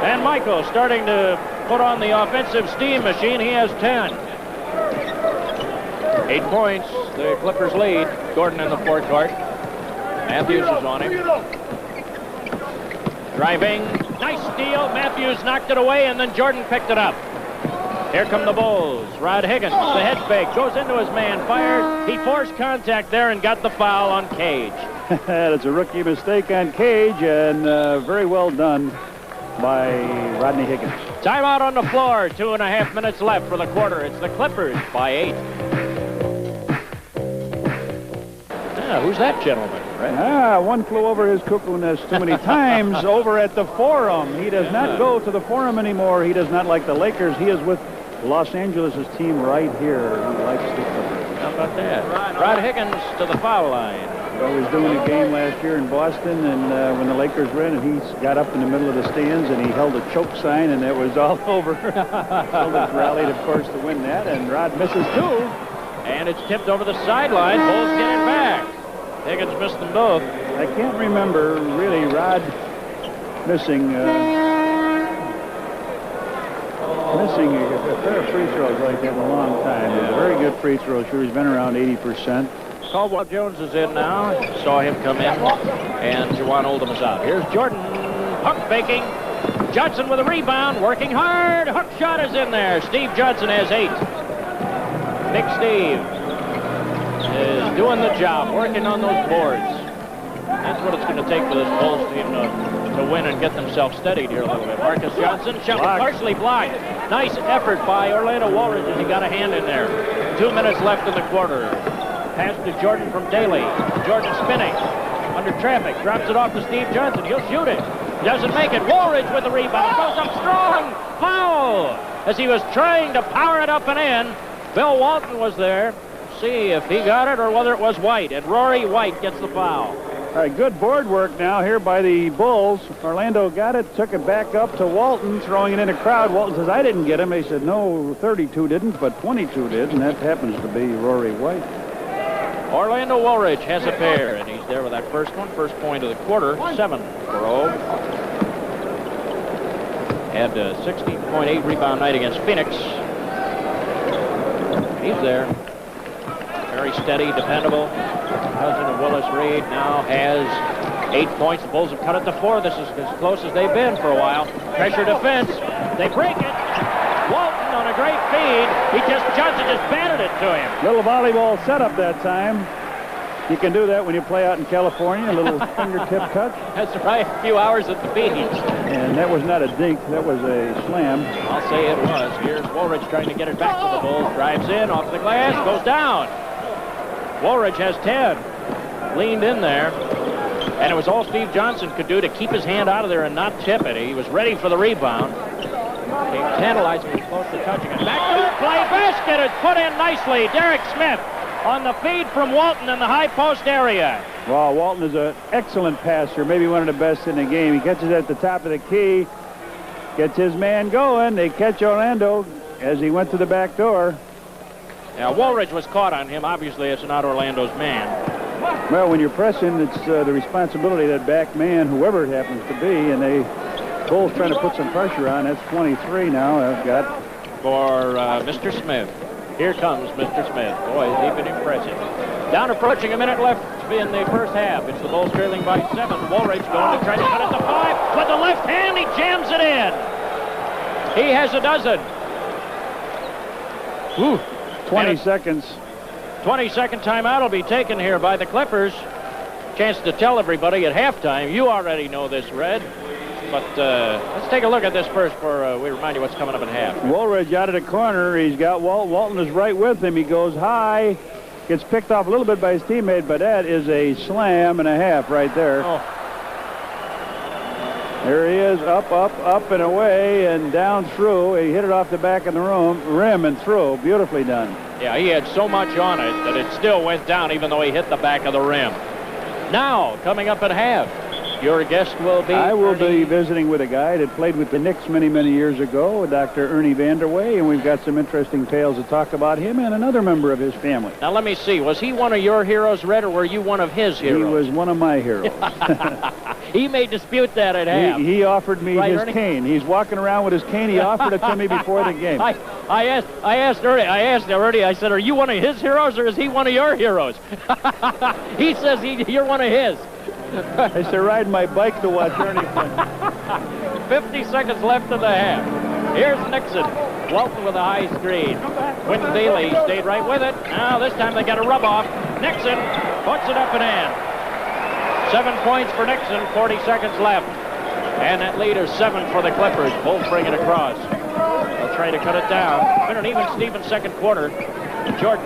And Michael starting to put on the offensive steam machine. He has 10. 8 points. The Clippers lead. Gordon in the forecourt. Matthews is on him. Driving. Nice steal. Matthews knocked it away, and then Jordan picked it up. Here come the Bulls. Rod Higgins, the head fake, goes into his man, fires. He forced contact there and got the foul on Cage. That's a rookie mistake on Cage, and very well done by Rodney Higgins. Timeout on the floor. 2.5 minutes left for the quarter. It's the Clippers by 8. Who's that gentleman? Right? One flew over his cuckoo nest too many times over at the Forum. He does not go to the Forum anymore. He does not like the Lakers. He is with Los Angeles' team right here. He likes the Clippers. How about that? Rod Higgins to the foul line. He was doing a game last year in Boston, and when the Lakers were in, and he got up in the middle of the stands, and he held a choke sign, and it was all over. Celtics rallied, of course, to win that, and Rod misses too. And it's tipped over the sideline. Bulls get it back. Higgins missed them both. I can't remember, really, Rod missing a pair of free throws like that in a long time. He's a very good free throw shooter. He's been around 80%. Caldwell Jones is in now. Saw him come in. And Juwan Oldham is out. Here's Jordan. Hook faking. Johnson with a rebound. Working hard. Hook shot is in there. Steve Johnson has 8. Big Steve is doing the job, working on those boards. That's what it's going to take for this Bulls team to win and get themselves steadied here a little bit. Marcus Johnson, shot partially blocked. Nice effort by Orlando Woolridge as he got a hand in there. 2 minutes left in the quarter. Pass to Jordan from Daly. Jordan spinning under traffic. Drops it off to Steve Johnson. He'll shoot it. Doesn't make it. Woolridge with the rebound. Goes up strong. Foul! As he was trying to power it up and in. Bill Walton was there. See if he got it or whether it was White. And Rory White gets the foul. All right, good board work now here by the Bulls. Orlando got it, took it back up to Walton, throwing it in a crowd. Walton says, I didn't get him. They said, no, 32 didn't, but 22 did, and that happens to be Rory White. Orlando Woolridge has a pair, and he's there with that first one. First point of the quarter, 7 for O. Had a 16.8 rebound night against Phoenix. He's there. Very steady, dependable. Cousin of Willis Reed now has 8 points. The Bulls have cut it to 4. This is as close as they've been for a while. Pressure defense. They break it. Walton on a great feed. Johnson just batted it to him. Little volleyball setup that time. You can do that when you play out in California, a little fingertip cut. That's right, a few hours at the beach. And that was not a dink, that was a slam. I'll say it was. Here's Woolridge trying to get it back to the Bulls. Drives in, off the glass, goes down. Woolridge has 10. Leaned in there. And it was all Steve Johnson could do to keep his hand out of there and not tip it. He was ready for the rebound. Came tantalizingly close to touching it. Backdoor play, basket is put in nicely. Derek Smith on the feed from Walton in the high post area. Well, Walton is an excellent passer, maybe one of the best in the game. He catches at the top of the key, gets his man going. They catch Orlando as he went to the back door. Now, Woolridge was caught on him. Obviously, it's not Orlando's man. Well, when you're pressing, it's the responsibility of that back man, whoever it happens to be, and they Bulls trying to put some pressure on. That's 23 now. I've got for Mr. Smith. Here comes Mr. Smith. Boy, has he been impressive. Down approaching a minute left in the first half. It's the Bulls trailing by 7. Woolridge going to try to cut it to 5. With the left hand, he jams it in. He has a dozen. Ooh, 20 seconds. 22nd timeout will be taken here by the Clippers. Chance to tell everybody at halftime. You already know this, Red. But let's take a look at this first before we remind you what's coming up in half. Woolridge out of the corner. He's got Walton is right with him. He goes high. Gets picked off a little bit by his teammate, but that is a slam and a half right there. Oh. There he is, up, and away, and down through. He hit it off the back of the rim and through. Beautifully done. Yeah, he had so much on it that it still went down even though he hit the back of the rim. Now, coming up at half, your guest will be... I will be visiting with a guy that played with the Knicks many, many years ago, Dr. Ernie Vanderway, and we've got some interesting tales to talk about him and another member of his family. Now, let me see. Was he one of your heroes, Red, or were you one of his heroes? He was one of my heroes. He may dispute that at half. He offered me his Ernie? cane. He's walking around with his cane. He offered it to me before the game. I asked Ernie, I said, are you one of his heroes or is he one of your heroes? He says you're one of his. I used to ride my bike to watch Ernie play. 50 seconds left in the half. Here's Nixon. Walton with a high screen. Quentin Daly stayed right with it. Now this time they got a rub off. Nixon puts it up and in. 7 points for Nixon, 40 seconds left. And that lead is 7 for the Clippers. Bulls bring it across. They'll try to cut it down. Been an even Steven second quarter. Jordan.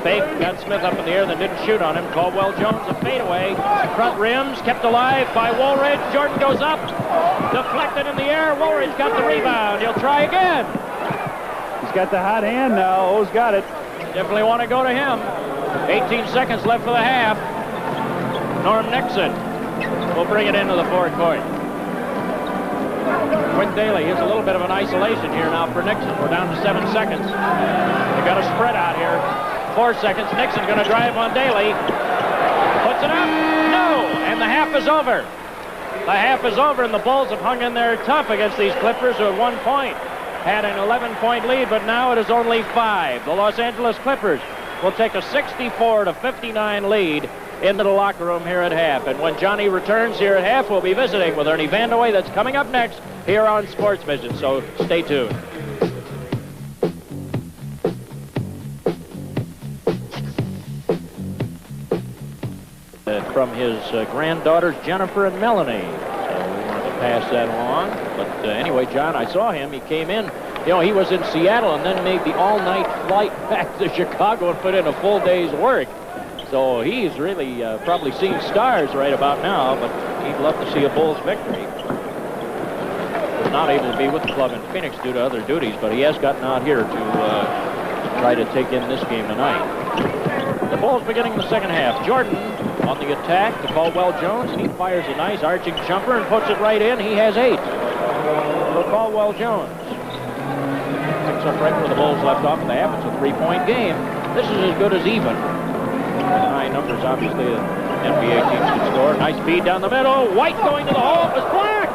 Fake, got Smith up in the air, then didn't shoot on him. Caldwell Jones, a fadeaway. Front rims, kept alive by Woolridge. Jordan goes up, deflected in the air. Woolridge got the rebound. He'll try again. He's got the hot hand now. O's got it. Definitely want to go to him. 18 seconds left for the half. Norm Nixon will bring it into the forecourt. Quinn Daly, here's a little bit of an isolation here now for Nixon. We're down to 7 seconds. They got a spread out here. 4 seconds. Nixon going to drive on Daly. Puts it up. No. And the half is over. The half is over, and the Bulls have hung in there tough against these Clippers who at 1 point had an 11-point lead, but now it is only 5. The Los Angeles Clippers will take a 64-59 lead into the locker room here at half. And when Johnny returns here at half, we'll be visiting with Ernie Vanderway. That's coming up next here on Sports Vision, so stay tuned. From his granddaughters, Jennifer and Melanie. So we wanted to pass that along. But anyway, John, I saw him. He came in. You know, he was in Seattle and then made the all-night flight back to Chicago and put in a full day's work. So he's really probably seeing stars right about now, but he'd love to see a Bulls victory. Was not able to be with the club in Phoenix due to other duties, but he has gotten out here to try to take in this game tonight. The Bulls beginning the second half. Jordan on the attack to Caldwell Jones. He fires a nice arching jumper and puts it right in. He has 8 for Caldwell Jones. Picks up right where the Bulls left off in the half. It's a 3-point game. This is as good as even. High numbers, obviously, NBA teams can score. Nice feed down the middle. White going to the hole. It was blocked.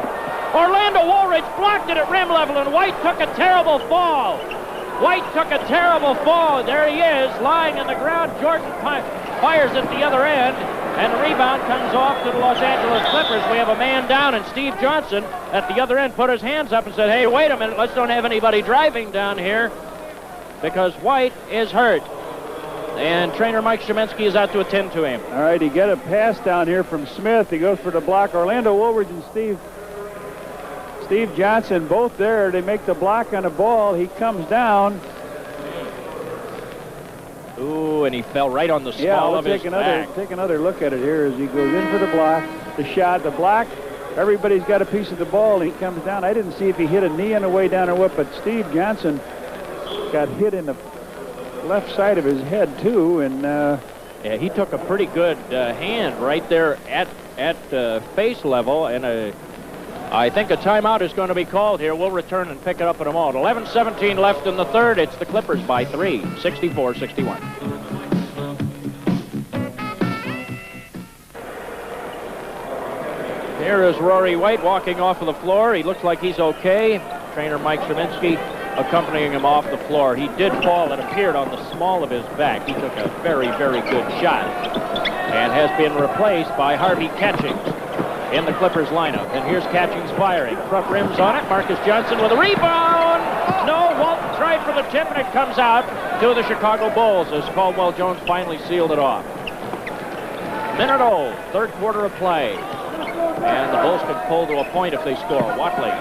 Orlando Woolridge blocked it at rim level, and White took a terrible fall. White took a terrible fall. There he is, lying on the ground. Jordan fires at the other end. And the rebound comes off to the Los Angeles Clippers. We have a man down, and Steve Johnson at the other end put his hands up and said, hey, wait a minute, let's don't have anybody driving down here because White is hurt. And trainer Mike Shemensky is out to attend to him. All right, he got a pass down here from Smith. He goes for the block. Orlando Woolridge and Steve Johnson both there. They make the block on the ball. He comes down. Ooh, and he fell right on the small of his back. Take another look at it here as he goes in for the block. The shot, the block. Everybody's got a piece of the ball, and he comes down. I didn't see if he hit a knee on the way down or what, but Steve Johnson got hit in the left side of his head too, and yeah, he took a pretty good hand right there at face level, and I think a timeout is going to be called here. We'll return and pick it up in a moment. 11:17 left in the third. It's the Clippers by 3, 64-61. Here is Rory White walking off of the floor. He looks like he's okay. Trainer Mike Shemensky accompanying him off the floor. He did fall. It appeared on the small of his back. He took a very, very good shot and has been replaced by Harvey Catchings in the Clippers lineup. And here's Catchings firing. Front rims on it. Marcus Johnson with a rebound. No, Walton tried for the tip, and it comes out to the Chicago Bulls as Caldwell Jones finally sealed it off. Minute old, third quarter of play. And the Bulls can pull to a point if they score. Watley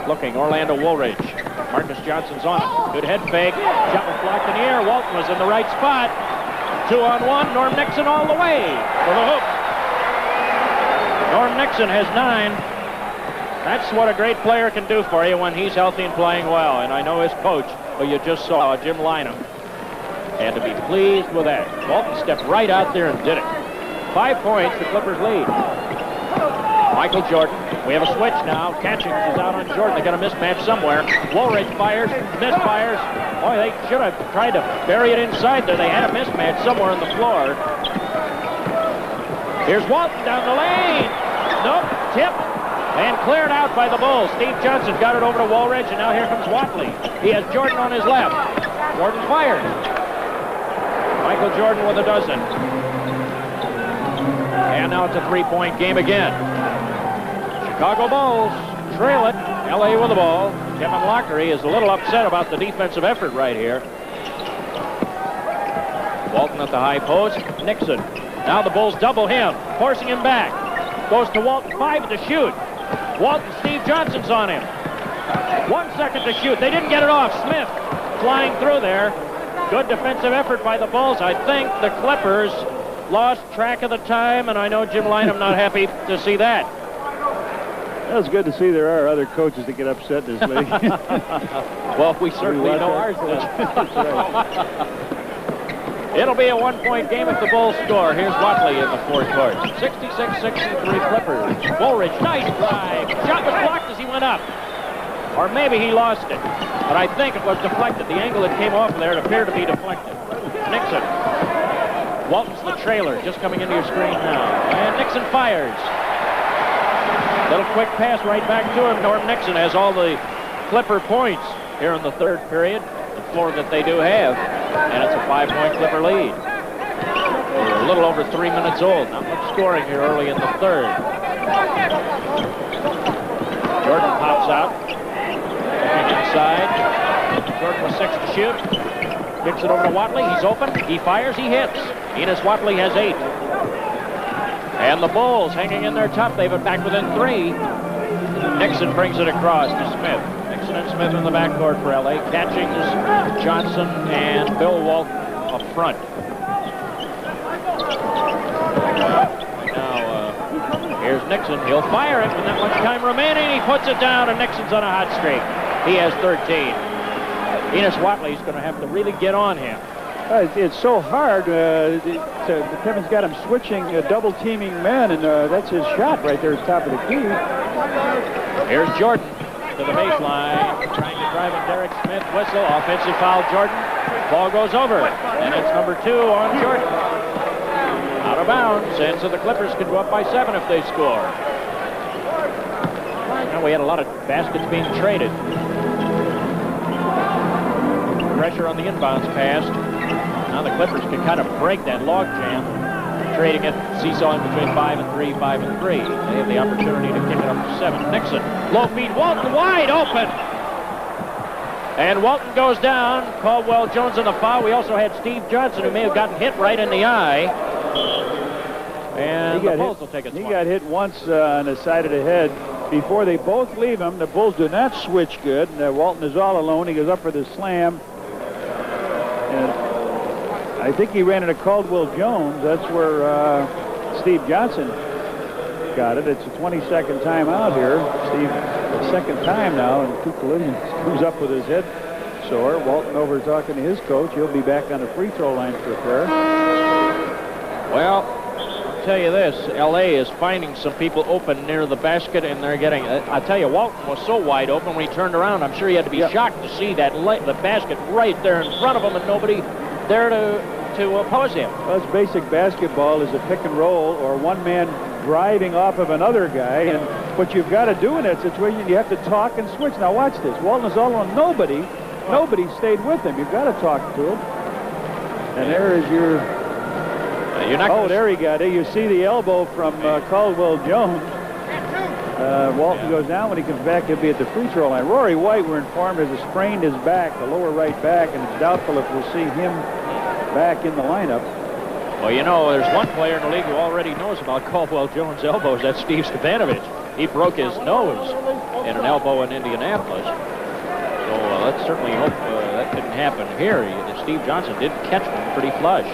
looking. Orlando Woolridge. Marcus Johnson's on it. Good head fake. Shot was blocked in the air. Walton was in the right spot. 2-on-1. Norm Nixon all the way for the hoop. Norm Nixon has 9. That's what a great player can do for you when he's healthy and playing well. And I know his coach, who you just saw, Jim Lynam, had to be pleased with that. Walton stepped right out there and did it. 5 points, the Clippers lead. Michael Jordan. We have a switch now. Catchings is out on Jordan. They got a mismatch somewhere. Woolridge fires, misfires. Boy, they should have tried to bury it inside there. They had a mismatch somewhere on the floor. Here's Walton down the lane. Nope, tip. And cleared out by the Bulls. Steve Johnson got it over to Woolridge, and now here comes Watley. He has Jordan on his left. Jordan fires. Michael Jordan with a dozen. And now it's a three-point game again. Chicago Bulls trail it. L.A. with the ball. Kevin Lockery is a little upset about the defensive effort right here. Walton at the high post. Nixon. Now the Bulls double him, forcing him back. Goes to Walton, 5 to shoot. Walton, Steve Johnson's on him. 1 second to shoot. They didn't get it off. Smith flying through there. Good defensive effort by the Bulls. I think the Clippers lost track of the time, and I know Jim Lynam not happy to see that. Well, it's good to see there are other coaches that get upset in this league. Well, we certainly know ours. That's right. It'll be a one-point game if the Bulls score. Here's Watley in the fourth quarter. 66-63 Clippers. Woolridge, nice drive. Shot was blocked as he went up. Or maybe he lost it. But I think it was deflected. The angle that came off there, it appeared to be deflected. Nixon. Walton's the trailer, just coming into your screen now. And Nixon fires. Little quick pass right back to him. Norm Nixon has all the Clipper points here in the third period. The floor that they do have. And it's a 5-point Clipper lead. We're a little over 3 minutes old. Not much scoring here early in the third. Jordan pops out. Looking inside. Jordan with 6 to shoot. Kicks it over to Watley. He's open. He fires. He hits. Enos Watley has 8. And the Bulls hanging in there tough. They've been back within 3. Nixon brings it across to Smith. Nixon and Smith in the backcourt for L.A. Catchings, Johnson, and Bill Walton up front. Now, here's Nixon. He'll fire it with not much time remaining. He puts it down, and Nixon's on a hot streak. He has 13. Enos Watley's going to have to really get on him. It's so hard. Kevin's got him switching, double-teaming men, and that's his shot right there at the top of the key. Here's Jordan to the baseline, trying to drive it. Derek Smith whistle, offensive foul. Jordan. Ball goes over, and it's number 2 on Jordan. Out of bounds, and so the Clippers can go up by 7 if they score. Now we had a lot of baskets being traded. Pressure on the inbounds pass. Now the Clippers can kind of break that log jam. trading it, seesawing between 5 and 3, 5 and 3. They have the opportunity to kick it up to 7. Nixon, low feed, Walton wide open. And Walton goes down. Caldwell Jones in the foul. We also had Steve Johnson, who may have gotten hit right in the eye. And the Bulls will take it. He got hit once on the side of the head. Before they both leave him, the Bulls do not switch good. And, Walton is all alone. He goes up for the slam. And I think he ran into Caldwell Jones. That's where Steve Johnson got it. It's a 20-second timeout here. Steve, the second time now, and two collisions. Comes up with his head sore. Walton over talking to his coach. He'll be back on the free throw line for a pair. Well, I'll tell you this. L.A. is finding some people open near the basket, and they're getting... I tell you, Walton was so wide open when he turned around. I'm sure he had to be shocked to see that the basket right there in front of him and nobody there to oppose him. Well, it's basic basketball is a pick and roll or one man driving off of another guy, and what you've got to do in that situation, you have to talk and switch. Now watch this. Walton is all alone. Nobody stayed with him. You've got to talk to him. And there is your... there he got it. You see the elbow from Caldwell Jones. Walton goes down. When he comes back, he'll be at the free throw line. Rory White, we're informed, has sprained his back, the lower right back, and it's doubtful if we'll see him back in the lineup. Well, you know, there's one player in the league who already knows about Caldwell Jones' elbows. That's Steve Stepanovich. He broke his nose in an elbow in Indianapolis. So let's certainly hope that didn't happen here. Steve Johnson did catch one pretty flush.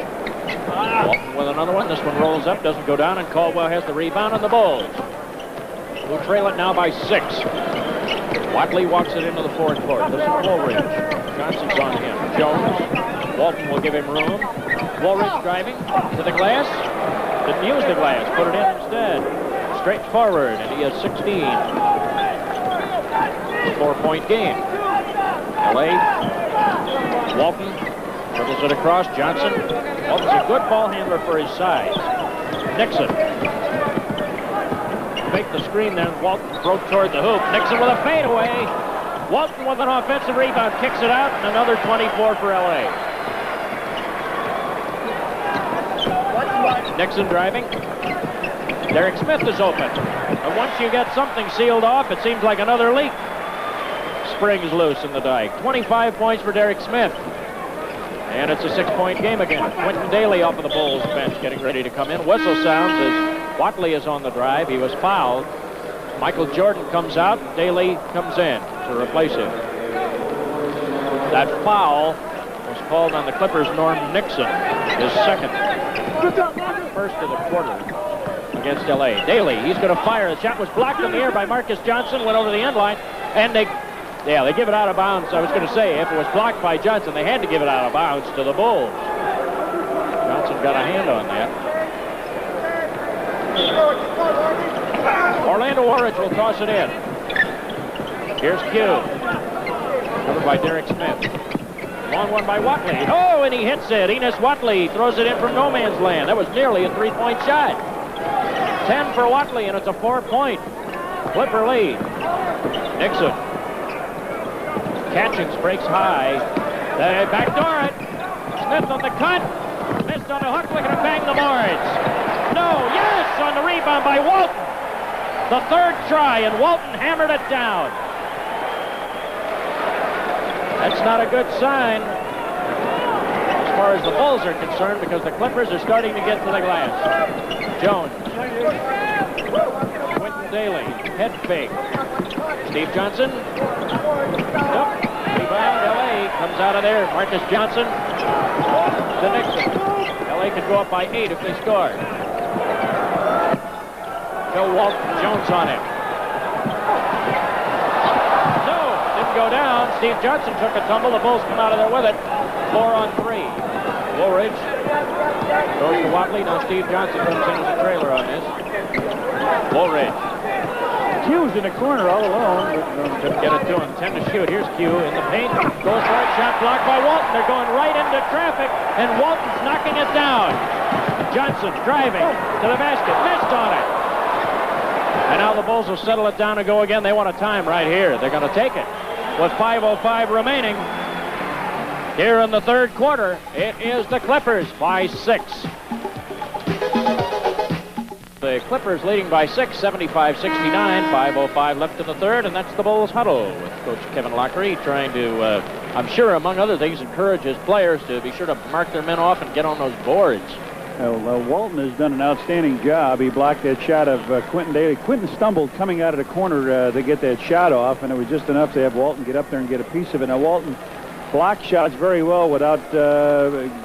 Walton with another one. This one rolls up, doesn't go down, and Caldwell has the rebound on the Bulls, who trail it now by 6. Watley walks it into the fourth court. This is Woolridge. Johnson's on him. Jones. Walton will give him room. Woolridge driving to the glass. Didn't use the glass. Put it in instead. Straight forward, and he has 16. 4-point game. L.A. Walton dribbles it across. Johnson. Walton's a good ball handler for his size. Nixon. Make the screen then. Walton broke toward the hoop. Nixon with a fadeaway. Walton with an offensive rebound. Kicks it out, and another 24 for L.A. Nixon driving. Derek Smith is open. And once you get something sealed off, it seems like another leak springs loose in the dike. 25 points for Derek Smith. And it's a 6-point game again. Quentin Daly off of the Bulls bench getting ready to come in. Whistle sounds as Watley is on the drive. He was fouled. Michael Jordan comes out. Daly comes in to replace him. That foul was called on the Clippers' Norm Nixon, his second. First of the quarter against L.A. Daly, he's going to fire. The shot was blocked in the air by Marcus Johnson, went over the end line, and they give it out of bounds. I was going to say, if it was blocked by Johnson, they had to give it out of bounds to the Bulls. Johnson got a hand on that. Orlando Woolridge will toss it in. Here's Q. Covered by Derek Smith. Long one by Watley. Oh, and he hits it. Enos Watley throws it in from no man's land. That was nearly a 3-point shot. 10 for Watley, and it's a 4-point Clipper lead. Nixon. Catchings breaks high. They backdoor it. Smith on the cut. Missed on the hook. Looking to bang the boards. No, yes, on the rebound by Walton. The third try, and Walton hammered it down. That's not a good sign as far as the Bulls are concerned, because the Clippers are starting to get to the glass. Jones. Quentin Daly. Head fake. Steve Johnson. Nope. Rebound. L.A. comes out of there. Marcus Johnson to Nixon. L.A. can go up by 8 if they score. Bill Walton. Jones on him. Go down. Steve Johnson took a tumble. The Bulls come out of there with it. 4-on-3. Woolridge goes to Watley. Now Steve Johnson comes in as a trailer on this. Woolridge. Q's in the corner all alone. Couldn't get it to him. 10 to shoot. Here's Q in the paint. Goes for it. Shot blocked by Walton. They're going right into traffic, and Walton's knocking it down. Johnson driving to the basket. Missed on it. And now the Bulls will settle it down and go again. They want a time right here. They're going to take it. With 5:05 remaining here in the third quarter, it is the Clippers by 6. the Clippers leading by 6, 75-69, 5:05 left in the third, and that's the Bulls huddle with Coach Kevin Lockery trying to, I'm sure, among other things, encourage his players to be sure to mark their men off and get on those boards. Well, Walton has done an outstanding job. He blocked that shot of Quentin Daly. Quentin stumbled coming out of the corner to get that shot off, and it was just enough to have Walton get up there and get a piece of it. Now, Walton blocked shots very well without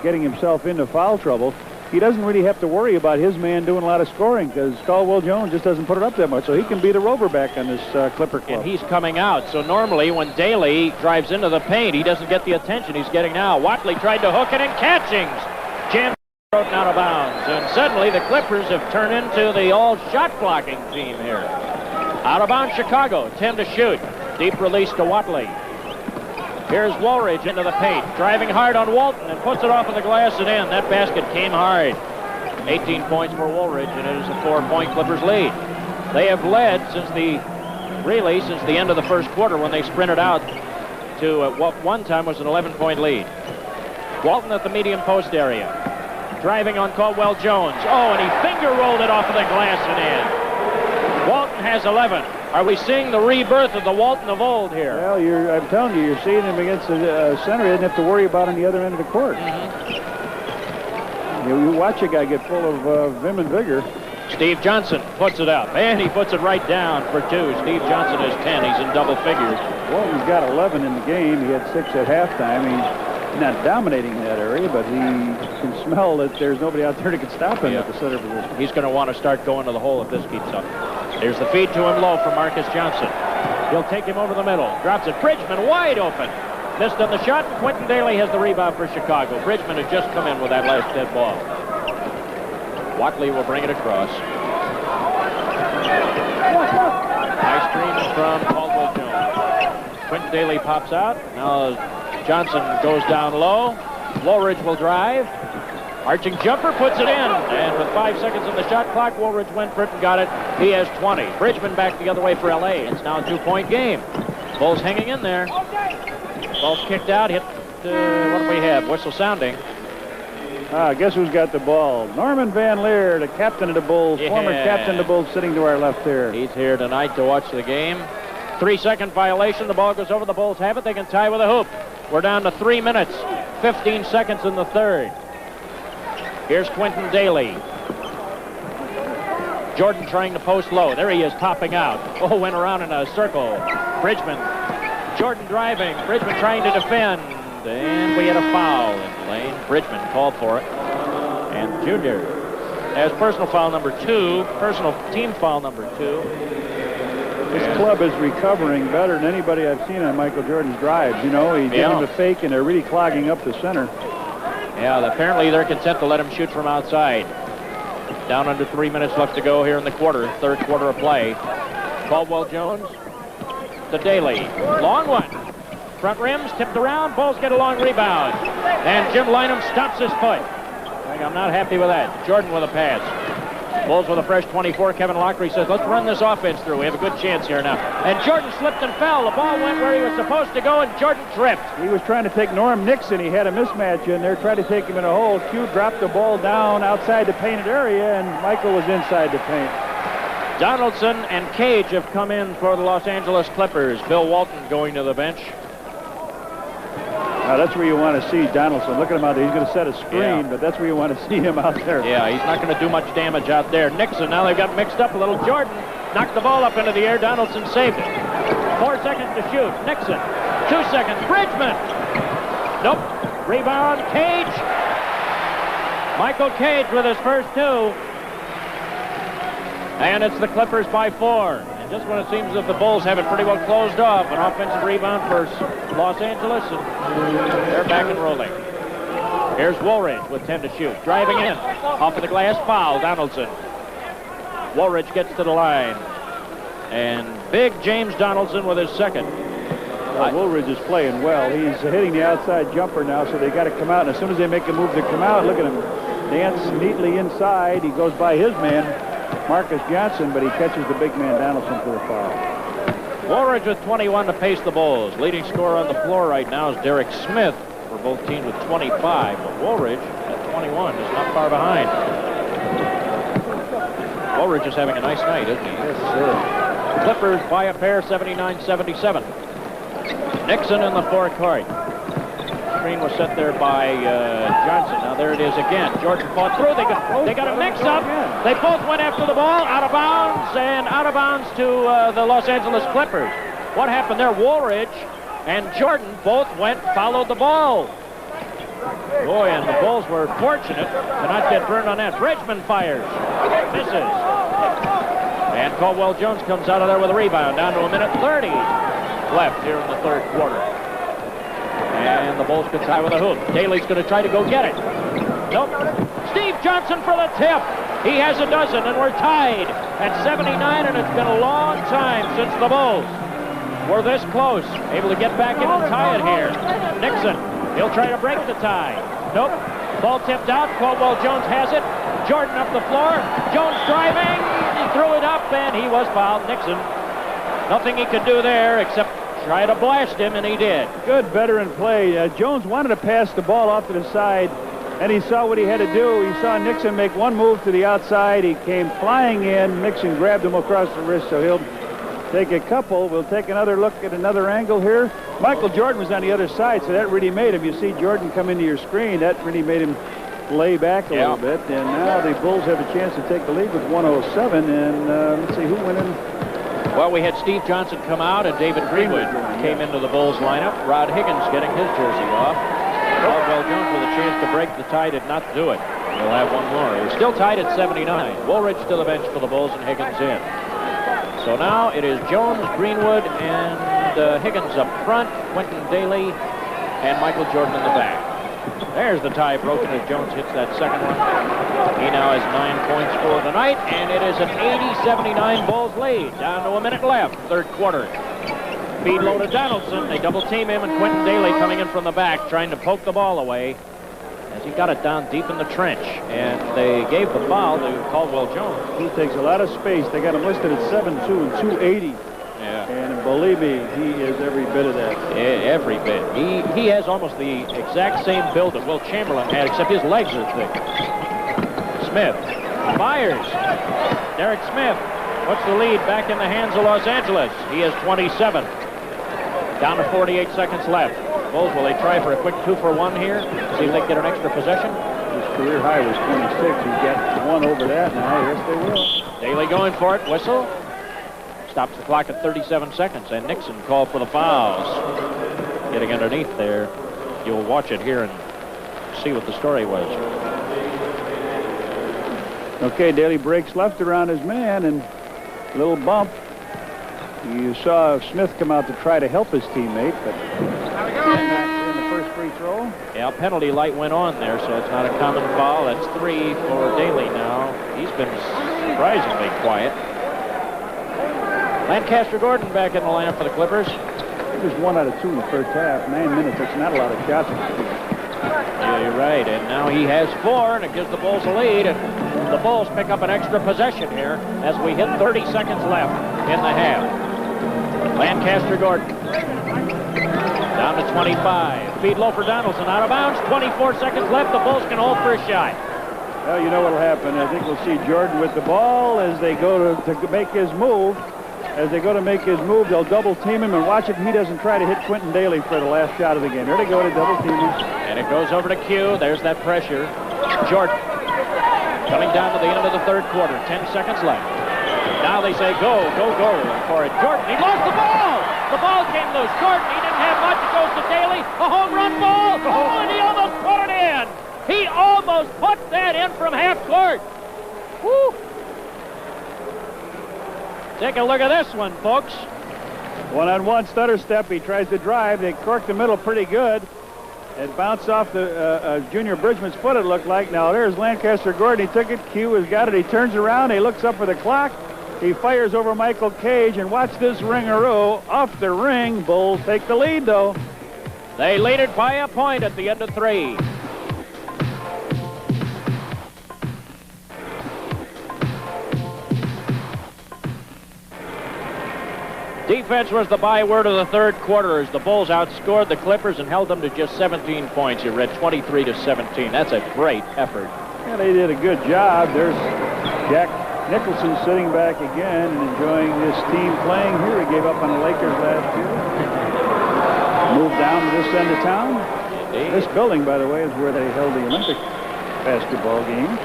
getting himself into foul trouble. He doesn't really have to worry about his man doing a lot of scoring because Caldwell Jones just doesn't put it up that much, so he can be the rover back on this Clipper club. And he's coming out, so normally when Daly drives into the paint, he doesn't get the attention he's getting now. Watley tried to hook it, and Catchings jammed broken out of bounds, and suddenly the Clippers have turned into the all-shot blocking team here. Out of bounds, Chicago, 10 to shoot. Deep release to Watley. Here's Woolridge into the paint, driving hard on Walton and puts it off of the glass and in. That basket came hard. 18 points for Woolridge, and it is a 4-point Clippers lead. They have led since the end of the first quarter when they sprinted out to what one time was an 11-point lead. Walton at the medium post area. Driving on Caldwell Jones. Oh, and he finger rolled it off of the glass and in. Walton has 11. Are we seeing the rebirth of the Walton of old here? Well, I'm telling you, you're seeing him against the center. He doesn't have to worry about on the other end of the court. You watch a guy get full of vim and vigor. Steve Johnson puts it up, and he puts it right down for 2. Steve Johnson has 10. He's in double figures. Walton's got 11 in the game. He had 6 at halftime. He's not dominating that area, but he can smell that there's nobody out there that can stop him at the center position. He's going to want to start going to the hole if this keeps up. There's the feed to him low from Marcus Johnson. He'll take him over the middle. Drops it. Bridgman wide open. Missed on the shot. Quentin Daly has the rebound for Chicago. Bridgman had just come in with that last dead ball. Watley will bring it across. Nice screen from Caldwell Jones. Quentin Daly pops out. Now Johnson goes down low. Woolridge will drive. Arching jumper puts it in. And with 5 seconds on the shot clock, Woolridge went for it and got it. He has 20. Bridgman back the other way for L.A. It's now a 2-point game. Bulls hanging in there. Ball's kicked out. Hit, what do we have? Whistle sounding. Guess who's got the ball? Norman Van Leer, the captain of the Bulls, former captain of the Bulls, sitting to our left here. He's here tonight to watch the game. 3-second violation. The ball goes over. The Bulls have it. They can tie with a hoop. We're down to 3 minutes, 15 seconds in the third. Here's Quentin Daly. Jordan trying to post low. There he is, topping out. Oh, went around in a circle. Bridgman. Jordan driving. Bridgman trying to defend. And we had a foul in the lane. Bridgman called for it. And Junior has personal foul number 2. Personal team foul number 2. This club is recovering better than anybody I've seen on Michael Jordan's drives. You know, he's getting the fake, and they're really clogging up the center. Yeah, apparently they're content to let him shoot from outside. Down under 3 minutes left to go here in the quarter, third quarter of play. Caldwell Jones to Daly. Long one. Front rims tipped around. Bulls get a long rebound. And Jim Lynam stops his foot. I'm not happy with that. Jordan with a pass. Bulls with a fresh 24. Kevin Lockery says, let's run this offense through. We have a good chance here now. And Jordan slipped and fell. The ball went where he was supposed to go, and Jordan tripped. He was trying to take Norm Nixon. He had a mismatch in there, tried to take him in a hole. Q dropped the ball down outside the painted area, and Michael was inside the paint. Donaldson and Cage have come in for the Los Angeles Clippers. Bill Walton going to the bench. Now that's where you want to see Donaldson. Look at him out there. He's going to set a screen, but that's where you want to see him out there. Yeah, he's not going to do much damage out there. Nixon, now they've got mixed up a little. Jordan knocked the ball up into the air. Donaldson saved it. 4 seconds to shoot. Nixon. 2 seconds. Bridgman. Nope. Rebound. Cage. Michael Cage with his first 2. And it's the Clippers by 4. Just when it seems as if the Bulls have it pretty well closed off, an offensive rebound for Los Angeles, and they're back and rolling. Here's Woolridge with 10 to shoot. Driving in. Off of the glass, foul, Donaldson. Woolridge gets to the line. And big James Donaldson with his second. Well, Woolridge is playing well. He's hitting the outside jumper now, so they got to come out. And as soon as they make a move to come out, look at him dance neatly inside. He goes by his man, Marcus Johnson, but he catches the big man Donaldson for the foul. Woolridge with 21 to pace the Bulls. Leading scorer on the floor right now is Derek Smith for both teams with 25, but Woolridge at 21 is not far behind. Woolridge is having a nice night, isn't he? Yes, sir. Clippers by a pair, 79-77. Nixon in the forecourt. Screen was set there by Johnson. Now there it is again. Jordan fought through. They got a mix-up. They both went after the ball, out of bounds, and out of bounds to the Los Angeles Clippers. What happened there? Woolridge and Jordan both followed the ball. Boy, and the Bulls were fortunate to not get burned on that. Bridgman fires. Misses. And Caldwell Jones comes out of there with a rebound. Down to a minute 30 left here in the third quarter. And the Bulls can tie with a hoop. Daly's going to try to go get it. Nope. Steve Johnson for the tip. He has a dozen, and we're tied at 79, and it's been a long time since the Bulls were this close. Able to get back in and tie it here. Nixon, he'll try to break the tie. Nope. Ball tipped out. Caldwell Jones has it. Jordan up the floor. Jones driving. He threw it up, and he was fouled. Nixon, nothing he could do there except try to blast him, and he did. Good veteran play. Jones wanted to pass the ball off to the side, and he saw what he had to do. He saw Nixon make one move to the outside. He came flying in. Nixon grabbed him across the wrist, so he'll take a couple. We'll take another look at another angle here. Michael Jordan was on the other side, so that really made him. You see Jordan come into your screen. That really made him lay back a little bit. And now the Bulls have a chance to take the lead with 107. And let's see who went in. Well, we had Steve Johnson come out, and David Greenwood came into the Bulls lineup. Rod Higgins getting his jersey off. Caldwell Jones with a chance to break the tie did not do it. He'll have one more. He's still tied at 79. Woolridge to the bench for the Bulls, and Higgins in. So now it is Jones, Greenwood, and Higgins up front, Quentin Daly, and Michael Jordan in the back. There's the tie broken as Jones hits that second one. He now has 9 points for the night, and it is an 80-79 Bulls lead. Down to a minute left, third quarter. Feed low to Donaldson. They double team him, and Quentin Daly coming in from the back, trying to poke the ball away as he got it down deep in the trench. And they gave the foul to Caldwell Jones. He takes a lot of space. They got him listed at 7'2" and 280. Yeah. And believe me, he is every bit of that. Every bit. He has almost the exact same build that Will Chamberlain had, except his legs are thick. Smith fires. Derek Smith puts the lead back in the hands of Los Angeles. He has 27. Down to 48 seconds left. Bulls, will they try for a quick 2-for-1 here? See if they get an extra possession? His career high was 26. He got one over that, and I guess they will. Daly going for it. Whistle. Stops the clock at 37 seconds, and Nixon called for the fouls. Getting underneath there. You'll watch it here and see what the story was. Okay, Daly breaks left around his man, and a little bump. You saw Smith come out to try to help his teammate, but in the first free throw. Yeah, penalty light went on there, so it's not a common foul. That's 3 for Daly now. He's been surprisingly quiet. Lancaster Gordon back in the lineup for the Clippers. It was 1 out of 2 in the first half. 9 minutes, that's not a lot of shots. Yeah, you're right. And now he has 4, and it gives the Bulls a lead. And the Bulls pick up an extra possession here as we hit 30 seconds left in the half. Lancaster Gordon down to 25. Feed low for Donaldson, out of bounds. 24 seconds left. The Bulls can hold for a shot. Well, you know what'll happen. I think we'll see Jordan with the ball as they go to make his move. As they go to make his move, they'll double team him, and watch if he doesn't try to hit Quentin Daly for the last shot of the game. There they go to double team him. And it goes over to Q. There's that pressure. Jordan coming down to the end of the third quarter. 10 seconds left. Now they say go for it. Jordan, he lost the ball. The ball came loose. Jordan, he didn't have much. It goes to Daly. A home run ball. Oh, and he almost put it in. He almost put that in from half court. Woo. Take a look at this one, folks. One-on-one stutter step. He tries to drive. They cork the middle pretty good. It bounced off the Junior Bridgman's foot, it looked like. Now there's Lancaster Gordon. He took it. Q has got it. He turns around. He looks up for the clock. He fires over Michael Cage, and watch this ringaroo off the ring. Bulls take the lead, though. They lead it by a point at the end of 3. Defense was the byword of the third quarter as the Bulls outscored the Clippers and held them to just 17 points. You read 23-17. That's a great effort. Yeah, they did a good job. There's Jack Nicholson sitting back again and enjoying this team playing here. He gave up on the Lakers last year. Moved down to this end of town. This building, by the way, is where they held the Olympic basketball game.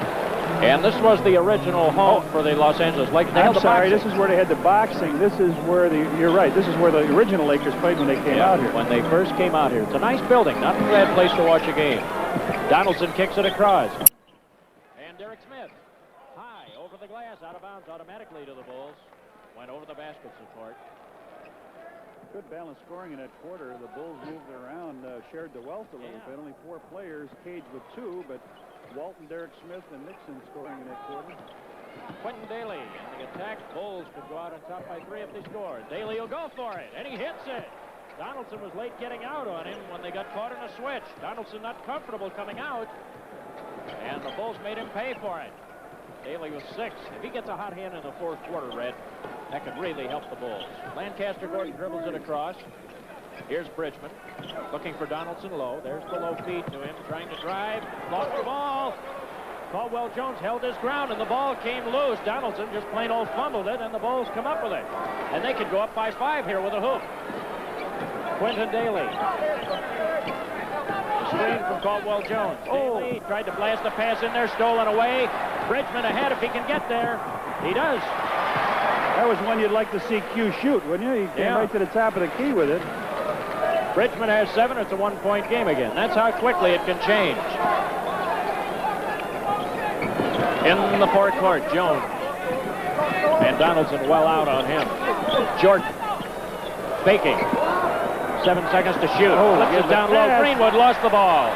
And this was the original home for the Los Angeles Lakers. I'm sorry, this is where they had the boxing. This is where you're right, this is where the original Lakers played when they came out here. When they first came out here. It's a nice building, not a bad place to watch a game. Donaldson kicks it across. And Derek Smith, high, over the glass, out of bounds automatically to the Bulls. Went over the basket support. Good balanced scoring in that quarter. The Bulls moved around, shared the wealth a little bit. Only 4 players, Cage with 2, but Walton, Derek Smith, and Nixon scoring in that quarter. Quentin Daly in the attack. Bulls could go out on top by 3 if they score. Daly will go for it, and he hits it. Donaldson was late getting out on him when they got caught in a switch. Donaldson not comfortable coming out, and the Bulls made him pay for it. Daly was 6. If he gets a hot hand in the 4th quarter, Red, that could really help the Bulls. Lancaster Gordon dribbles it across. Here's Bridgman looking for Donaldson low. There's the low feed to him, trying to drive. Lost the ball. Caldwell Jones held his ground, and the ball came loose. Donaldson just plain old fumbled it, and the Bulls come up with it. And they could go up by 5 here with a hoop. Quentin Daly. Screen from Caldwell Jones. Daly tried to blast the pass in there, stolen away. Bridgman ahead if he can get there. He does. That was one you'd like to see Q shoot, wouldn't you? He came right to the top of the key with it. Bridgman has 7. It's a 1-point game again. That's how quickly it can change. In the forecourt, Jones. And Donaldson well out on him. Jordan faking. 7 seconds to shoot. Flips it down low. Greenwood lost the ball.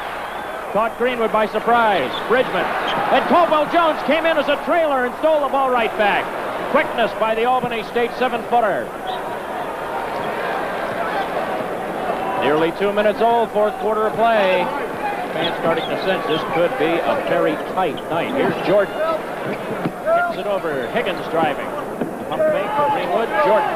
Caught Greenwood by surprise. Bridgman. And Caldwell Jones came in as a trailer and stole the ball right back. Quickness by the Albany State 7-footer. Nearly 2 minutes old, 4th quarter of play. Fans starting to sense this could be a very tight night. Here's Jordan. Kicks it over. Higgins driving. Pump fake for Greenwood. Jordan.